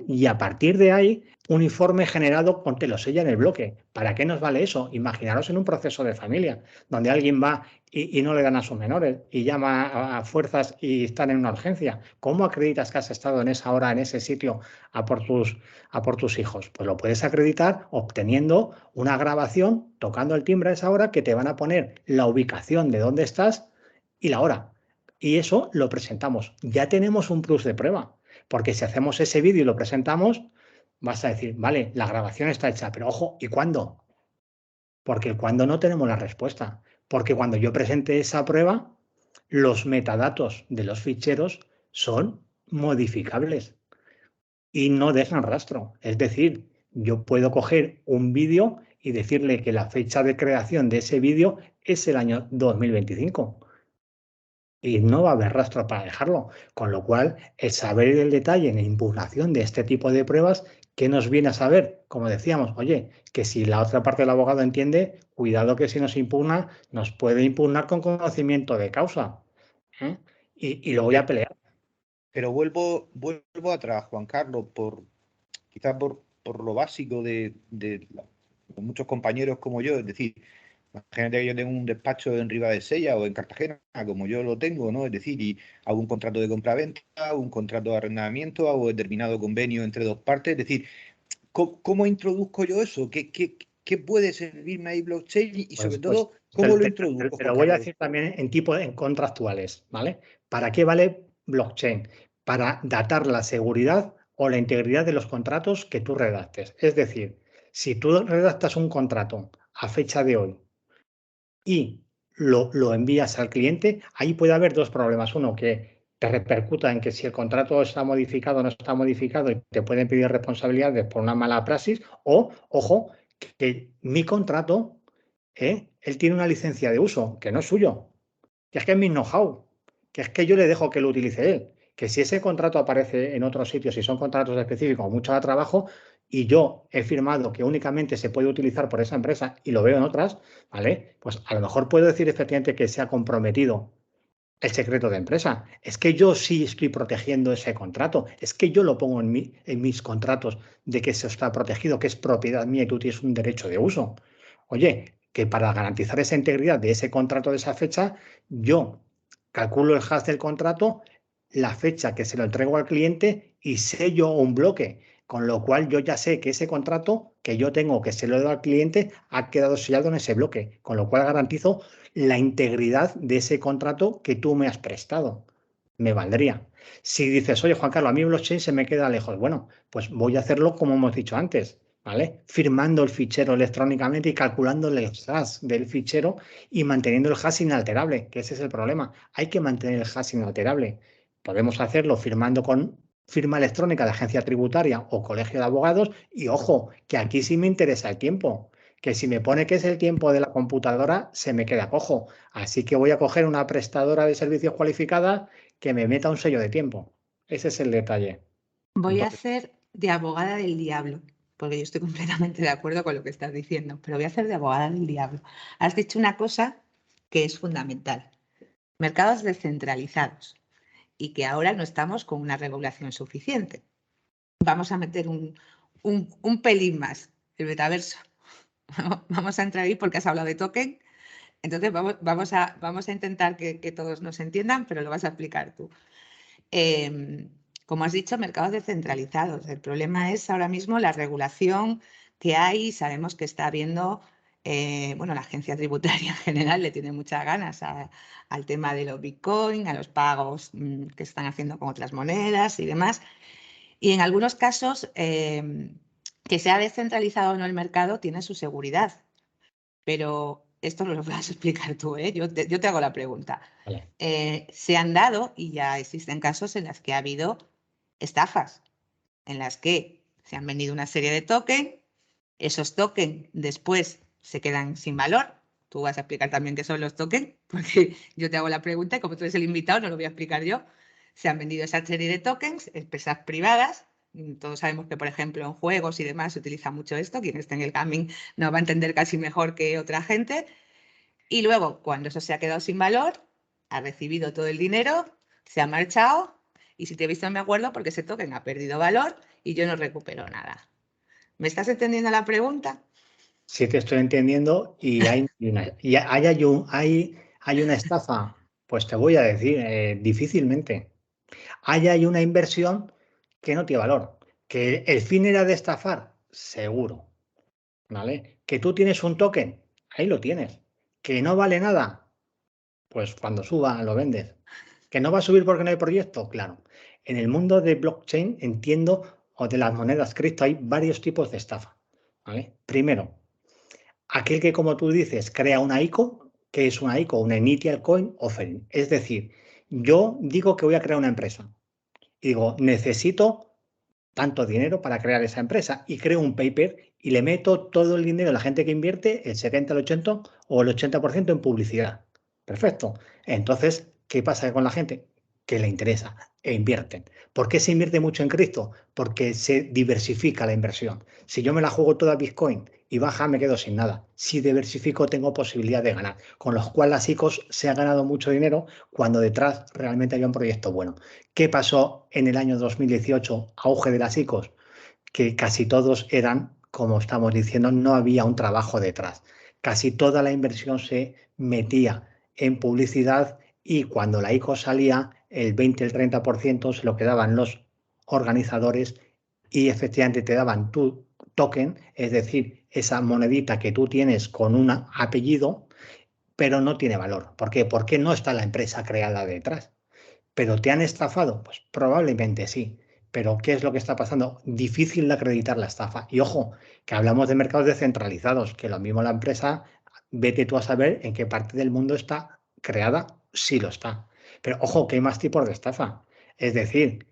Y a partir de ahí, un informe generado con te lo sella en el bloque. ¿Para qué nos vale eso? Imaginaros en un proceso de familia, donde alguien va y no le dan a sus menores y llama a fuerzas y están en una urgencia. ¿Cómo acreditas que has estado en esa hora, en ese sitio, a por tus hijos? Pues lo puedes acreditar obteniendo una grabación, tocando el timbre a esa hora, que te van a poner la ubicación de dónde estás y la hora. Y eso lo presentamos. Ya tenemos un plus de prueba. Porque si hacemos ese vídeo y lo presentamos, vas a decir, vale, la grabación está hecha, pero ojo, ¿y cuándo? Porque cuando no tenemos la respuesta. Porque cuando yo presente esa prueba, los metadatos de los ficheros son modificables y no dejan rastro. Es decir, yo puedo coger un vídeo y decirle que la fecha de creación de ese vídeo es el año 2025. Y no va a haber rastro para dejarlo. Con lo cual, el saber el detalle en la impugnación de este tipo de pruebas, ¿qué nos viene a saber? Como decíamos, oye, que si la otra parte del abogado entiende, cuidado que si nos impugna, nos puede impugnar con conocimiento de causa. Y lo voy a pelear. Pero vuelvo atrás, Juan Carlos, quizás por lo básico de muchos compañeros como yo, es decir, imagínate que yo tengo un despacho en Ribadesella o en Cartagena, como yo lo tengo, ¿no? Es decir, y hago un contrato de compraventa, un contrato de arrendamiento, hago determinado convenio entre dos partes. Es decir, ¿cómo introduzco yo eso? ¿Qué puede servirme ahí blockchain? Y sobre todo, ¿cómo lo introduzco? Te lo voy a decir también en contractuales, ¿vale? ¿Para qué vale blockchain? Para datar la seguridad o la integridad de los contratos que tú redactes. Es decir, si tú redactas un contrato a fecha de hoy y lo envías al cliente, ahí puede haber dos problemas. Uno, que te repercuta en que si el contrato está modificado o no está modificado y te pueden pedir responsabilidades por una mala praxis, o, ojo, que mi contrato, él tiene una licencia de uso que no es suyo, que es que es mi know-how, que es que yo le dejo que lo utilice él, que si ese contrato aparece en otros sitios, si son contratos específicos, mucho trabajo, y yo he firmado que únicamente se puede utilizar por esa empresa y lo veo en otras, ¿vale? Pues a lo mejor puedo decir efectivamente que se ha comprometido el secreto de empresa. Es que yo sí estoy protegiendo ese contrato. Es que yo lo pongo en mis contratos de que eso está protegido, que es propiedad mía y tú tienes un derecho de uso. Oye, que para garantizar esa integridad de ese contrato de esa fecha, yo calculo el hash del contrato, la fecha que se lo entrego al cliente y sello un bloque. Con lo cual yo ya sé que ese contrato que yo tengo, que se lo doy al cliente, ha quedado sellado en ese bloque. Con lo cual garantizo la integridad de ese contrato que tú me has prestado. Me valdría. Si dices, oye, Juan Carlos, a mí blockchain se me queda lejos, bueno, pues voy a hacerlo como hemos dicho antes, ¿vale? Firmando el fichero electrónicamente y calculando el hash del fichero y manteniendo el hash inalterable, que ese es el problema. Hay que mantener el hash inalterable. Podemos hacerlo firmando con firma electrónica de agencia tributaria o colegio de abogados y ojo, que aquí sí me interesa el tiempo, que si me pone que es el tiempo de la computadora, se me queda cojo. Así que voy a coger una prestadora de servicios cualificada que me meta un sello de tiempo. Ese es el detalle. Voy a hacer de abogada del diablo, porque yo estoy completamente de acuerdo con lo que estás diciendo, pero voy a hacer de abogada del diablo. Has dicho una cosa que es fundamental. Mercados descentralizados y que ahora no estamos con una regulación suficiente. Vamos a meter un pelín más, el metaverso. Vamos a entrar ahí porque has hablado de token. Entonces vamos a intentar que todos nos entiendan, pero lo vas a explicar tú. Como has dicho, mercados descentralizados. El problema es ahora mismo la regulación que hay. Sabemos que está habiendo, bueno, la agencia tributaria en general le tiene muchas ganas al tema de los Bitcoin, a los pagos que están haciendo con otras monedas y demás. Y en algunos casos, que sea descentralizado o no el mercado tiene su seguridad. Pero esto no lo vas a explicar tú, ¿eh? Yo te hago la pregunta. Vale. Se han dado, y ya existen casos en los que ha habido estafas, en las que se han vendido una serie de tokens, esos tokens después se quedan sin valor. Tú vas a explicar también qué son los tokens, porque yo te hago la pregunta y como tú eres el invitado no lo voy a explicar yo. Se han vendido esa serie de tokens, empresas privadas. Todos sabemos que, por ejemplo, en juegos y demás se utiliza mucho esto. Quien esté en el gaming nos va a entender casi mejor que otra gente. Y luego, cuando eso se ha quedado sin valor, ha recibido todo el dinero, se ha marchado y si te he visto me acuerdo porque ese token ha perdido valor y yo no recupero nada. ¿Me estás entendiendo la pregunta? Sí, te estoy entendiendo y hay una estafa. Pues te voy a decir, difícilmente. Hay una inversión que no tiene valor. Que el fin era de estafar, seguro. ¿Vale? Que tú tienes un token, ahí lo tienes. Que no vale nada, pues cuando suba lo vendes. Que no va a subir porque no hay proyecto, claro. En el mundo de blockchain entiendo, o de las monedas cripto, hay varios tipos de estafa. ¿Vale? Primero, aquel que, como tú dices, crea una ICO, que es una ICO, una Initial Coin Offering. Es decir, yo digo que voy a crear una empresa. Y digo, necesito tanto dinero para crear esa empresa y creo un paper y le meto todo el dinero a la gente que invierte, el 70, el 80 o el 80% en publicidad. Perfecto. Entonces, ¿qué pasa con la gente? Que le interesa e invierten. ¿Por qué se invierte mucho en cripto? Porque se diversifica la inversión. Si yo me la juego toda Bitcoin y baja, me quedo sin nada. Si diversifico, tengo posibilidad de ganar. Con los cuales las ICOs se ha ganado mucho dinero cuando detrás realmente había un proyecto bueno. ¿Qué pasó en el año 2018? Auge de las ICOs, que casi todos eran, como estamos diciendo, no había un trabajo detrás. Casi toda la inversión se metía en publicidad y cuando la ICO salía, el 20, el 30% se lo quedaban los organizadores y efectivamente te daban tu token, es decir, esa monedita que tú tienes con un apellido, pero no tiene valor. ¿Por qué? Porque no está la empresa creada detrás. ¿Pero te han estafado? Pues probablemente sí. Pero ¿qué es lo que está pasando? Difícil de acreditar la estafa. Y ojo, que hablamos de mercados descentralizados, que lo mismo la empresa, vete tú a saber en qué parte del mundo está creada, sí lo está. Pero ojo, que hay más tipos de estafa. Es decir,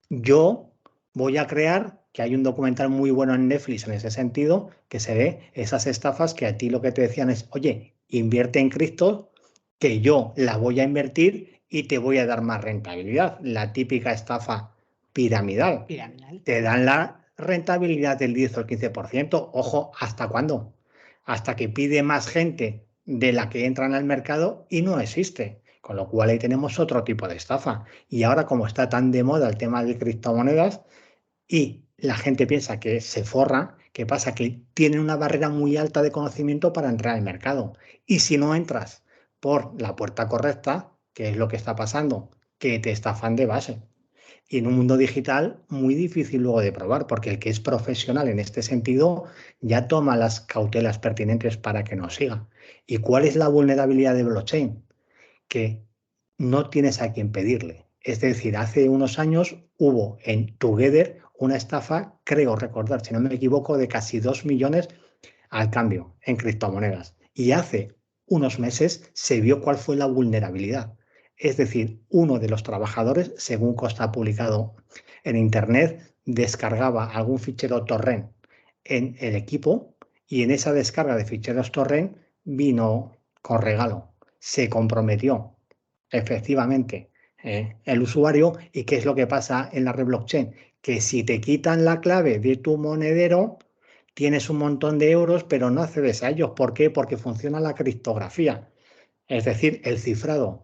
yo voy a crear, que hay un documental muy bueno en Netflix en ese sentido, que se ve esas estafas que a ti lo que te decían es, oye, invierte en cripto, que yo la voy a invertir y te voy a dar más rentabilidad. La típica estafa piramidal. Te dan la rentabilidad del 10 o el 15%. Ojo, ¿hasta cuándo? Hasta que pide más gente de la que entran al mercado y no existe. Con lo cual ahí tenemos otro tipo de estafa. Y ahora, como está tan de moda el tema de criptomonedas y la gente piensa que se forra, ¿qué pasa? Que tienen una barrera muy alta de conocimiento para entrar al mercado. Y si no entras por la puerta correcta, ¿qué es lo que está pasando? Que te estafan de base. Y en un mundo digital muy difícil luego de probar, porque el que es profesional en este sentido ya toma las cautelas pertinentes para que no siga. ¿Y cuál es la vulnerabilidad de blockchain? Que no tienes a quien pedirle. Es decir, hace unos años hubo en Together una estafa, creo recordar, si no me equivoco, de casi 2 millones al cambio en criptomonedas. Y hace unos meses se vio cuál fue la vulnerabilidad. Es decir, uno de los trabajadores, según consta publicado en Internet, descargaba algún fichero torrent en el equipo y en esa descarga de ficheros torrent vino con regalo. Se comprometió efectivamente el usuario. ¿Y qué es lo que pasa en la red blockchain? Que si te quitan la clave de tu monedero, tienes un montón de euros, pero no accedes a ellos. ¿Por qué? Porque funciona la criptografía. Es decir, el cifrado.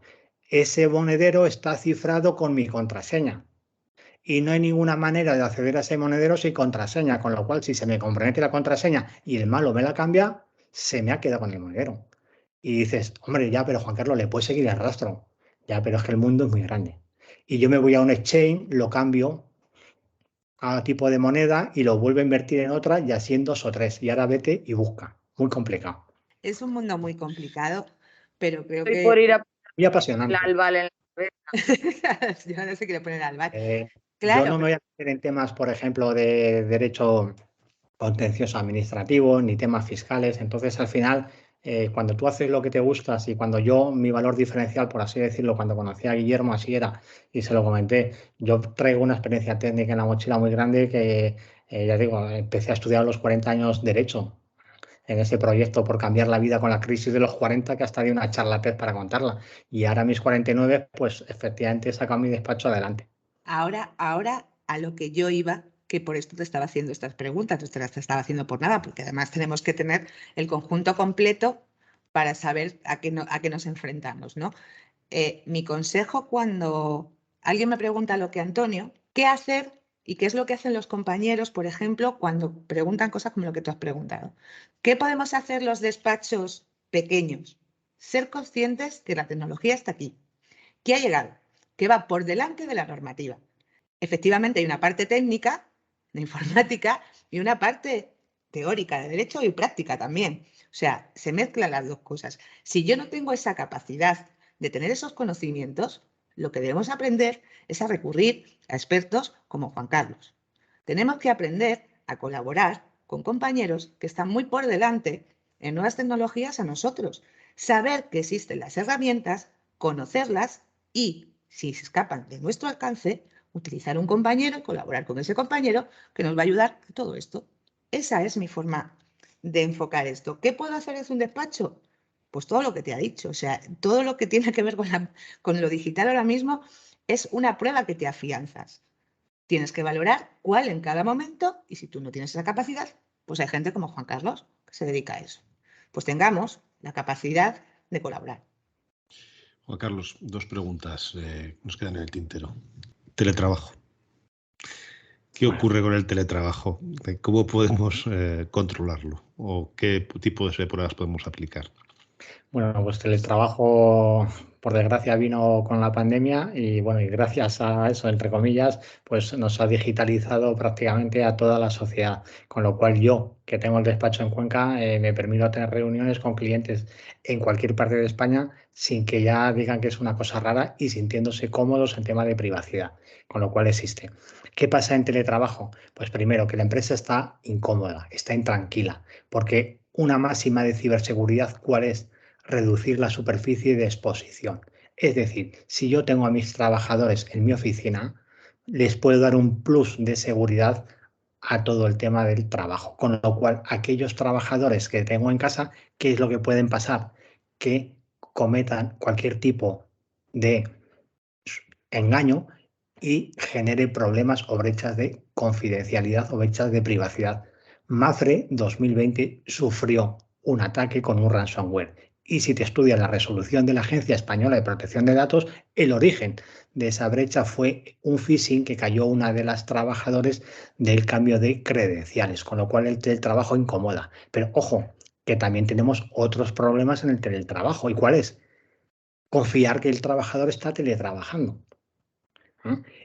Ese monedero está cifrado con mi contraseña. Y no hay ninguna manera de acceder a ese monedero sin contraseña. Con lo cual, si se me compromete la contraseña y el malo me la cambia, se me ha quedado con el monedero. Y dices, hombre, ya, pero Juan Carlos, le puedes seguir el rastro. Ya, pero es que el mundo es muy grande. Y yo me voy a un exchange, lo cambio a tipo de moneda y lo vuelvo a invertir en otra y así en 2 o 3. Y ahora vete y busca. Muy complicado. Es un mundo muy complicado, pero creo Estoy que... por ir a Muy apasionante. el albal en la cabeza. Yo no se quiere poner al bar. Yo no me voy a meter en temas, por ejemplo, de derecho contencioso administrativo ni temas fiscales. Entonces, al final, cuando tú haces lo que te gustas y cuando yo, mi valor diferencial, por así decirlo, cuando conocí a Guillermo, así era, y se lo comenté, yo traigo una experiencia técnica en la mochila muy grande que, ya digo, empecé a estudiar a los 40 años Derecho en ese proyecto por cambiar la vida con la crisis de los 40, que hasta di una charla TED para contarla. Y ahora a mis 49, pues efectivamente he sacado mi despacho adelante. Ahora a lo que yo iba, que por esto te estaba haciendo estas preguntas, no te las estaba haciendo por nada, porque además tenemos que tener el conjunto completo para saber a qué nos enfrentamos, ¿no? Mi consejo cuando alguien me pregunta lo que Antonio, ¿qué hacer y qué es lo que hacen los compañeros, por ejemplo, cuando preguntan cosas como lo que tú has preguntado? ¿Qué podemos hacer los despachos pequeños? Ser conscientes que la tecnología está aquí, que ha llegado, que va por delante de la normativa. Efectivamente, hay una parte técnica de informática y una parte teórica de derecho y práctica también. O sea, se mezclan las dos cosas. Si yo no tengo esa capacidad de tener esos conocimientos, lo que debemos aprender es a recurrir a expertos como Juan Carlos. Tenemos que aprender a colaborar con compañeros que están muy por delante en nuevas tecnologías a nosotros. Saber que existen las herramientas, conocerlas y, si se escapan de nuestro alcance, utilizar un compañero y colaborar con ese compañero que nos va a ayudar en todo esto. Esa es mi forma de enfocar esto. ¿Qué puedo hacer desde un despacho? Pues todo lo que te ha dicho. O sea, todo lo que tiene que ver con lo digital ahora mismo es una prueba que te afianzas. Tienes que valorar cuál en cada momento, y si tú no tienes esa capacidad, pues hay gente como Juan Carlos que se dedica a eso. Pues tengamos la capacidad de colaborar. Juan Carlos, 2 preguntas nos quedan en el tintero. Teletrabajo. ¿Qué ocurre con el teletrabajo? ¿Cómo podemos controlarlo? ¿O qué tipo de pruebas podemos aplicar? Bueno, pues teletrabajo, por desgracia, vino con la pandemia y bueno, y gracias a eso, entre comillas, pues nos ha digitalizado prácticamente a toda la sociedad. Con lo cual yo, que tengo el despacho en Cuenca, me permito tener reuniones con clientes en cualquier parte de España sin que ya digan que es una cosa rara y sintiéndose cómodos en tema de privacidad, con lo cual existe. ¿Qué pasa en teletrabajo? Pues primero, que la empresa está incómoda, está intranquila, porque una máxima de ciberseguridad, ¿cuál es? Reducir la superficie de exposición. Es decir, si yo tengo a mis trabajadores en mi oficina, les puedo dar un plus de seguridad a todo el tema del trabajo. Con lo cual, aquellos trabajadores que tengo en casa, ¿qué es lo que pueden pasar? Que cometan cualquier tipo de engaño y genere problemas o brechas de confidencialidad o brechas de privacidad. Mapfre 2020 sufrió un ataque con un ransomware. Y si te estudias la resolución de la Agencia Española de Protección de Datos, el origen de esa brecha fue un phishing que cayó una de las trabajadores del cambio de credenciales, con lo cual el teletrabajo incomoda. Pero ojo, que también tenemos otros problemas en el teletrabajo. ¿Y cuál es? Confiar que el trabajador está teletrabajando.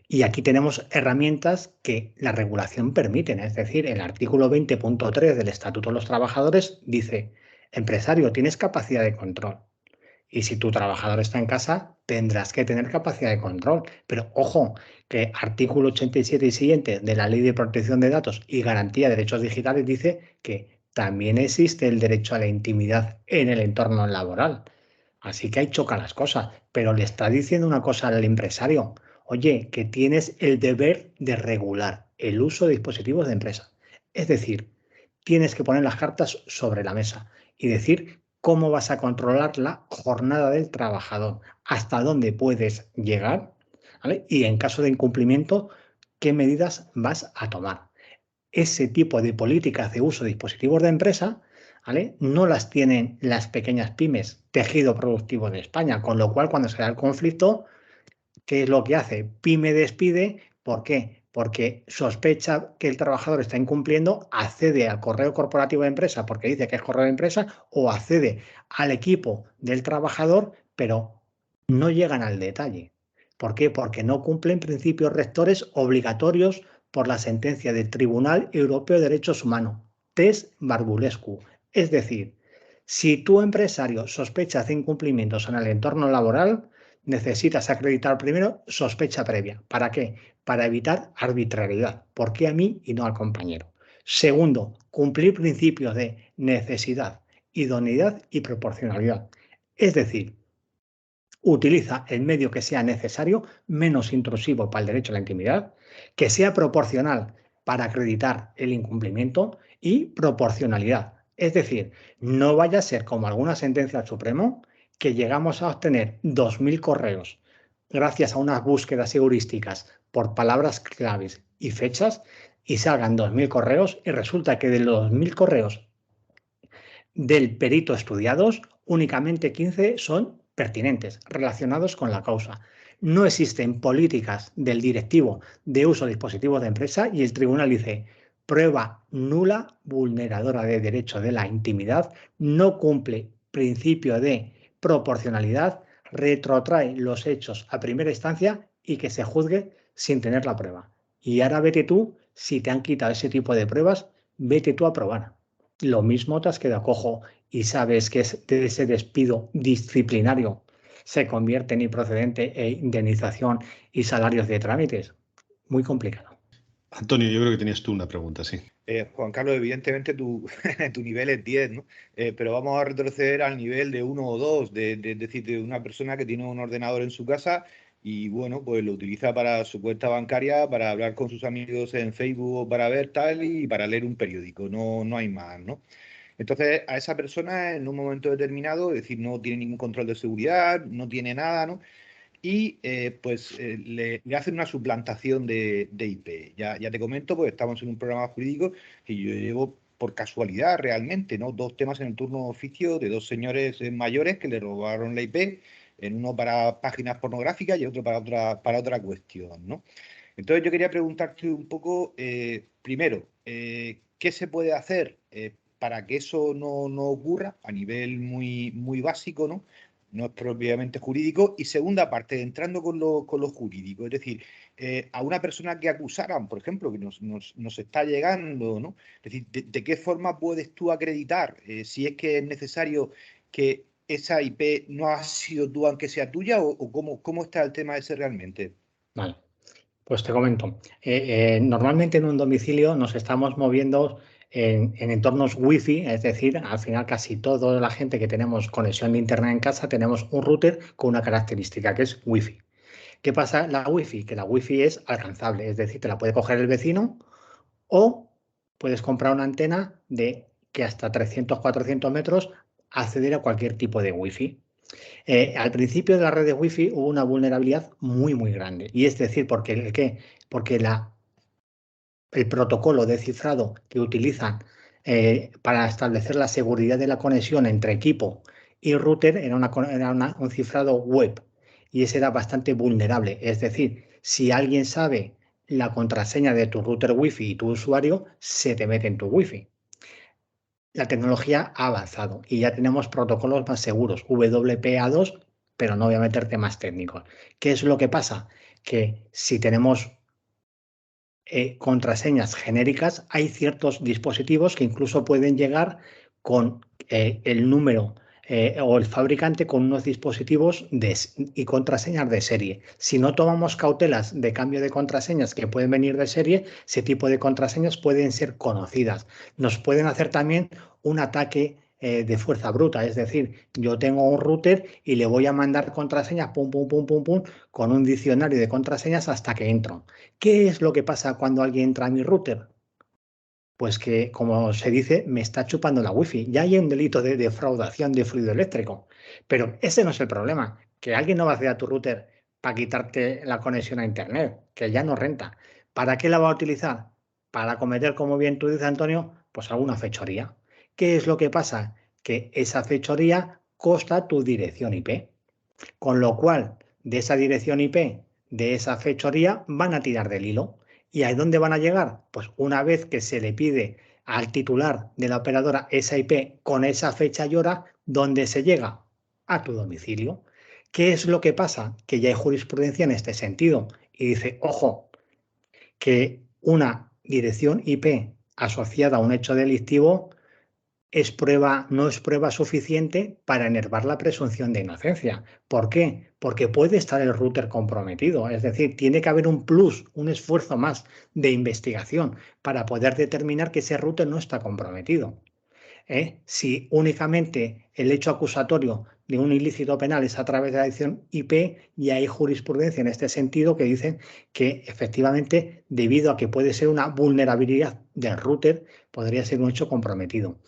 Y aquí tenemos herramientas que la regulación permite, es decir, el artículo 20.3 del Estatuto de los Trabajadores dice, empresario, tienes capacidad de control. Y si tu trabajador está en casa, tendrás que tener capacidad de control. Pero ojo, que artículo 87 y siguiente de la Ley de Protección de Datos y Garantía de Derechos Digitales dice que también existe el derecho a la intimidad en el entorno laboral. Así que ahí chocan las cosas. Pero le está diciendo una cosa al empresario. Oye, que tienes el deber de regular el uso de dispositivos de empresa. Es decir, tienes que poner las cartas sobre la mesa y decir cómo vas a controlar la jornada del trabajador, hasta dónde puedes llegar, ¿vale? Y en caso de incumplimiento, qué medidas vas a tomar. Ese tipo de políticas de uso de dispositivos de empresa, ¿vale? No las tienen las pequeñas pymes, tejido productivo de España, con lo cual cuando se da el conflicto, ¿qué es lo que hace? Pyme despide, ¿por qué? Porque sospecha que el trabajador está incumpliendo, accede al correo corporativo de empresa porque dice que es correo de empresa o accede al equipo del trabajador, pero no llegan al detalle. ¿Por qué? Porque no cumplen principios rectores obligatorios por la sentencia del Tribunal Europeo de Derechos Humanos, Test Barbulescu. Es decir, si tu empresario sospechas de incumplimientos en el entorno laboral, necesitas acreditar primero sospecha previa. ¿Para qué? Para evitar arbitrariedad. ¿Por qué a mí y no al compañero? Segundo, cumplir principios de necesidad, idoneidad y proporcionalidad. Es decir, utiliza el medio que sea necesario, menos intrusivo para el derecho a la intimidad, que sea proporcional para acreditar el incumplimiento y proporcionalidad. Es decir, no vaya a ser como alguna sentencia del Supremo que llegamos a obtener 2.000 correos gracias a unas búsquedas heurísticas por palabras claves y fechas y salgan 2.000 correos y resulta que de los 2.000 correos del perito estudiados, únicamente 15 son pertinentes, relacionados con la causa. No existen políticas del directivo de uso de dispositivos de empresa y el tribunal dice, prueba nula, vulneradora de derecho de la intimidad, no cumple principio de proporcionalidad, retrotrae los hechos a primera instancia y que se juzgue sin tener la prueba. Y ahora vete tú, si te han quitado ese tipo de pruebas, vete tú a probar. Lo mismo te has quedado cojo y sabes que ese despido disciplinario se convierte en improcedente e indemnización y salarios de trámites. Muy complicado. Antonio, yo creo que tenías tú una pregunta, sí. Juan Carlos, evidentemente tu nivel es 10, ¿no? Pero vamos a retroceder al nivel de 1 o 2, de decir, de una persona que tiene un ordenador en su casa y, bueno, pues lo utiliza para su cuenta bancaria, para hablar con sus amigos en Facebook o para ver tal y para leer un periódico, no hay más, ¿no? Entonces, a esa persona en un momento determinado, es decir, no tiene ningún control de seguridad, no tiene nada, ¿no? Y le hacen una suplantación de IP. Ya te comento, pues estamos en un programa jurídico que yo llevo por casualidad realmente, ¿no? 2 temas en el turno de oficio de 2 señores mayores que le robaron la IP, en uno para páginas pornográficas y otro para otra cuestión, ¿no? Entonces yo quería preguntarte un poco, primero, ¿qué se puede hacer para que eso no ocurra a nivel muy básico, ¿no? No es propiamente jurídico. Y segunda parte, entrando con lo jurídico, es decir, a una persona que acusaran, por ejemplo, que nos está llegando, ¿no? Es decir, ¿de qué forma puedes tú acreditar si es que es necesario que esa IP no ha sido tú aunque sea tuya o cómo está el tema ese realmente? Vale. Pues te comento, normalmente en un domicilio nos estamos moviendo en entornos Wi-Fi, es decir, al final casi toda la gente que tenemos conexión de Internet en casa tenemos un router con una característica que es Wi-Fi. ¿Qué pasa la Wi-Fi? Que la Wi-Fi es alcanzable, es decir, te la puede coger el vecino o puedes comprar una antena de que hasta 300, 400 metros acceder a cualquier tipo de Wi-Fi. Al principio de la red de Wi-Fi hubo una vulnerabilidad muy, muy grande. Y es decir, porque el protocolo de cifrado que utilizan para establecer la seguridad de la conexión entre equipo y router era un cifrado web. Y ese era bastante vulnerable. Es decir, si alguien sabe la contraseña de tu router Wi-Fi y tu usuario, se te mete en tu Wi-Fi. La tecnología ha avanzado y ya tenemos protocolos más seguros, WPA2, pero no voy a meterte más técnicos. ¿Qué es lo que pasa? Que si tenemos contraseñas genéricas, hay ciertos dispositivos que incluso pueden llegar con el número o el fabricante con unos dispositivos y contraseñas de serie. Si no tomamos cautelas de cambio de contraseñas que pueden venir de serie, ese tipo de contraseñas pueden ser conocidas. Nos pueden hacer también un ataque de fuerza bruta, es decir, yo tengo un router y le voy a mandar contraseñas, pum, pum, pum, pum, pum, con un diccionario de contraseñas hasta que entro. ¿Qué es lo que pasa cuando alguien entra a mi router? Pues que, como se dice, me está chupando la Wi-Fi. Ya hay un delito de defraudación de fluido eléctrico. Pero ese no es el problema, que alguien no va a acceder a tu router para quitarte la conexión a Internet, que ya no renta. ¿Para qué la va a utilizar? Para cometer, como bien tú dices, Antonio, pues alguna fechoría. ¿Qué es lo que pasa? Que esa fechoría consta tu dirección IP. Con lo cual, de esa dirección IP, de esa fechoría, van a tirar del hilo. ¿Y a dónde van a llegar? Pues una vez que se le pide al titular de la operadora esa IP con esa fecha y hora, ¿dónde se llega? A tu domicilio. ¿Qué es lo que pasa? Que ya hay jurisprudencia en este sentido. Y dice, ojo, que una dirección IP asociada a un hecho delictivo no es prueba suficiente para enervar la presunción de inocencia. ¿Por qué? Porque puede estar el router comprometido. Es decir, tiene que haber un plus, un esfuerzo más de investigación para poder determinar que ese router no está comprometido. Si únicamente el hecho acusatorio de un ilícito penal es a través de la dirección IP, y hay jurisprudencia en este sentido que dicen que efectivamente, debido a que puede ser una vulnerabilidad del router, podría ser un hecho comprometido.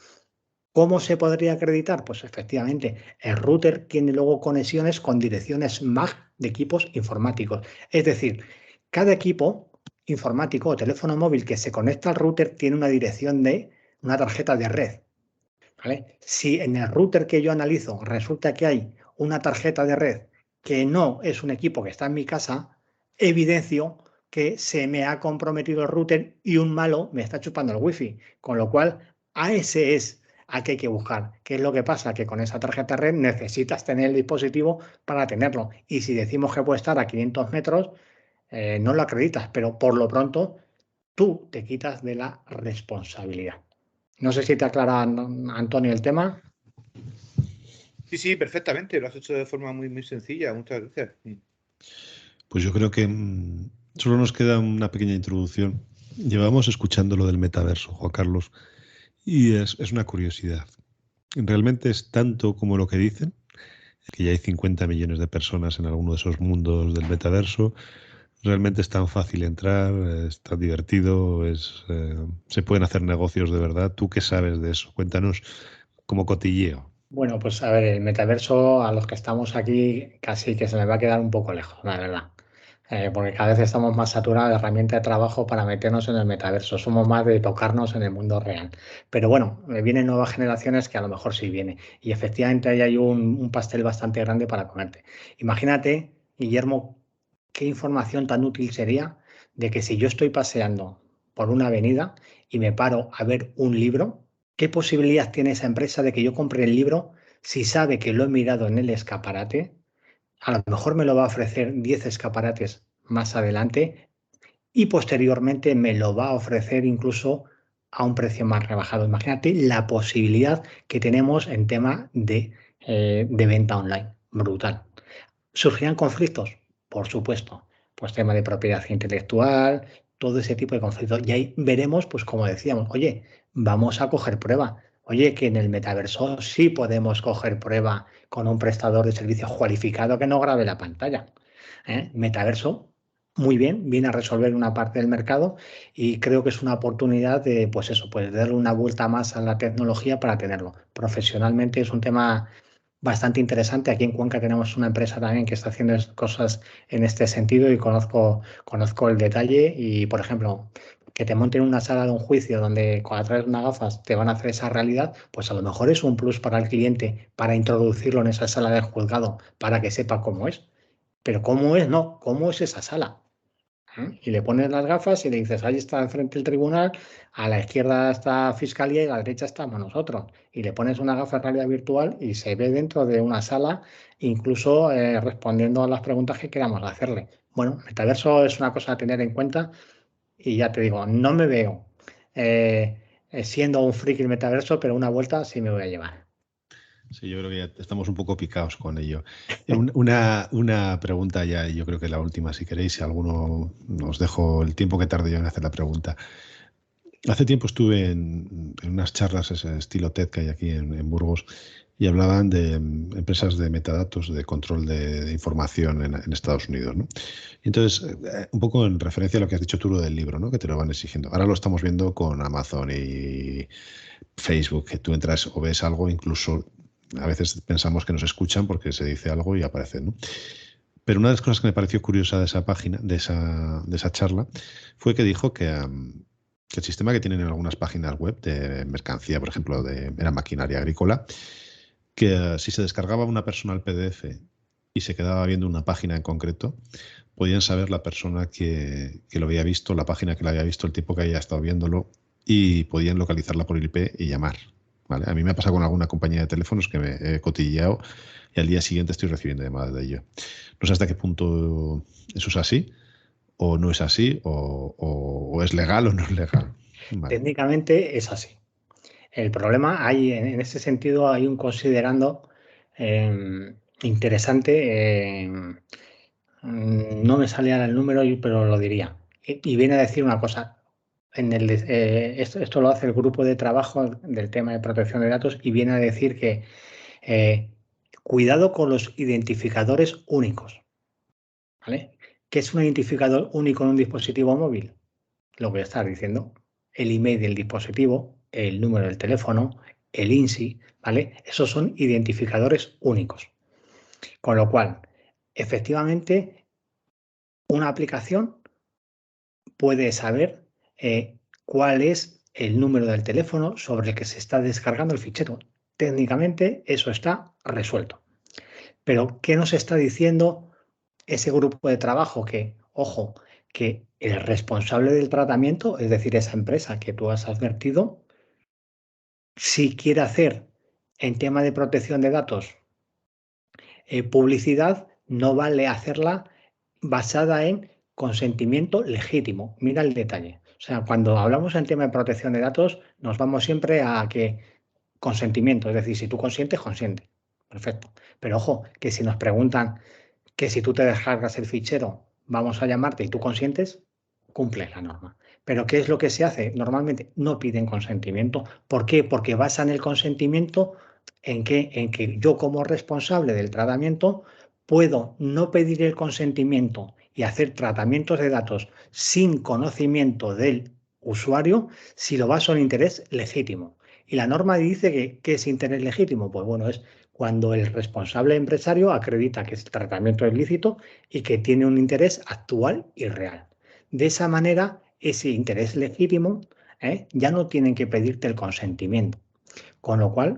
¿Cómo se podría acreditar? Pues efectivamente, el router tiene luego conexiones con direcciones MAC de equipos informáticos. Es decir, cada equipo informático o teléfono móvil que se conecta al router tiene una dirección de una tarjeta de red. ¿Vale? Si en el router que yo analizo resulta que hay una tarjeta de red que no es un equipo que está en mi casa, evidencio que se me ha comprometido el router y un malo me está chupando el wifi. Con lo cual, a ese es al que hay que buscar. ¿Qué es lo que pasa? Que con esa tarjeta de red necesitas tener el dispositivo para tenerlo. Y si decimos que puede estar a 500 metros, no lo acreditas, pero por lo pronto tú te quitas de la responsabilidad. No sé si te aclara, Antonio, el tema. Sí, perfectamente. Lo has hecho de forma muy, muy sencilla. Muchas gracias. Pues yo creo que solo nos queda una pequeña introducción. Llevamos escuchando lo del metaverso, Juan Carlos, y es una curiosidad. Realmente es tanto como lo que dicen, que ya hay 50 millones de personas en alguno de esos mundos del metaverso. Realmente es tan fácil entrar, es tan divertido, se pueden hacer negocios de verdad. ¿Tú qué sabes de eso? Cuéntanos como cotilleo. Bueno, pues a ver, el metaverso a los que estamos aquí casi que se me va a quedar un poco lejos, la verdad. Porque cada vez estamos más saturados de herramientas de trabajo para meternos en el metaverso. Somos más de tocarnos en el mundo real. Pero bueno, vienen nuevas generaciones que a lo mejor sí viene. Y efectivamente ahí hay un pastel bastante grande para comerte. Imagínate, Guillermo, qué información tan útil sería de que si yo estoy paseando por una avenida y me paro a ver un libro, ¿qué posibilidad tiene esa empresa de que yo compre el libro si sabe que lo he mirado en el escaparate? A lo mejor me lo va a ofrecer 10 escaparates más adelante y posteriormente me lo va a ofrecer incluso a un precio más rebajado. Imagínate la posibilidad que tenemos en tema de venta online. Brutal. ¿Surgirán conflictos? Por supuesto. Pues tema de propiedad intelectual, todo ese tipo de conflictos. Y ahí veremos, pues como decíamos, oye, vamos a coger prueba. Oye, que en el metaverso sí podemos coger prueba con un prestador de servicios cualificado que no grabe la pantalla. Metaverso, muy bien, viene a resolver una parte del mercado y creo que es una oportunidad de, pues eso, pues darle una vuelta más a la tecnología para tenerlo. Profesionalmente es un tema bastante interesante. Aquí en Cuenca tenemos una empresa también que está haciendo cosas en este sentido y conozco el detalle y, por ejemplo, que te monten una sala de un juicio donde cuando traes unas gafas te van a hacer esa realidad, pues a lo mejor es un plus para el cliente para introducirlo en esa sala del juzgado para que sepa cómo es. Pero cómo es, no, cómo es esa sala. Y le pones las gafas y le dices, ahí está enfrente el tribunal, a la izquierda está Fiscalía y a la derecha estamos nosotros. Y le pones una gafa de realidad virtual y se ve dentro de una sala, incluso respondiendo a las preguntas que queramos hacerle. Bueno, metaverso es una cosa a tener en cuenta y ya te digo, no me veo siendo un friki el metaverso, pero una vuelta sí me voy a llevar. Sí, yo creo que ya estamos un poco picados con ello. Una pregunta ya, y yo creo que la última, si queréis, si alguno os dejo el tiempo que tarde yo en hacer la pregunta. Hace tiempo estuve en unas charlas ese estilo TED que hay aquí en Burgos y hablaban de empresas de metadatos, de control de información en Estados Unidos, ¿no? Y entonces, un poco en referencia a lo que has dicho tú, lo del libro, ¿no? Que te lo van exigiendo. Ahora lo estamos viendo con Amazon y Facebook, que tú entras o ves algo, incluso a veces pensamos que nos escuchan porque se dice algo y aparece, ¿no? Pero una de las cosas que me pareció curiosa de esa página, de esa charla, fue que dijo que el sistema que tienen en algunas páginas web de mercancía, por ejemplo, era maquinaria agrícola, que si se descargaba una persona el PDF y se quedaba viendo una página en concreto, podían saber la persona que lo había visto, la página que lo había visto, el tiempo que haya estado viéndolo y podían localizarla por IP y llamar. ¿Vale? A mí me ha pasado con alguna compañía de teléfonos que me he cotilleado y al día siguiente estoy recibiendo llamadas de ello. No sé hasta qué punto eso es así, o no es así, o es legal o no es legal. Vale. Técnicamente es así. El problema hay, en ese sentido, hay un considerando interesante. No me sale ahora el número, pero lo diría. Y viene a decir una cosa. Esto lo hace el grupo de trabajo del tema de protección de datos y viene a decir que cuidado con los identificadores únicos. ¿Vale? ¿Qué es un identificador único en un dispositivo móvil? Lo voy a estar diciendo. El email del dispositivo, el número del teléfono, el INSI, ¿vale? Esos son identificadores únicos. Con lo cual, efectivamente, una aplicación puede saber cuál es el número del teléfono sobre el que se está descargando el fichero. Técnicamente eso está resuelto. Pero, ¿qué nos está diciendo ese grupo de trabajo? Que, ojo, que el responsable del tratamiento, es decir, esa empresa que tú has advertido, si quiere hacer en tema de protección de datos publicidad, no vale hacerla basada en consentimiento legítimo. Mira el detalle. O sea, cuando hablamos en tema de protección de datos, nos vamos siempre a que consentimiento, es decir, si tú consientes, consiente. Perfecto. Pero ojo, que si nos preguntan que si tú te descargas el fichero, vamos a llamarte y tú consientes, cumple la norma. Pero ¿qué es lo que se hace? Normalmente no piden consentimiento. ¿Por qué? Porque basan el consentimiento en que yo como responsable del tratamiento puedo no pedir el consentimiento y hacer tratamientos de datos sin conocimiento del usuario si lo baso en interés legítimo. Y la norma dice que es interés legítimo. Pues bueno, es cuando el responsable empresario acredita que el tratamiento es lícito y que tiene un interés actual y real. De esa manera, ese interés legítimo ya no tienen que pedirte el consentimiento. Con lo cual,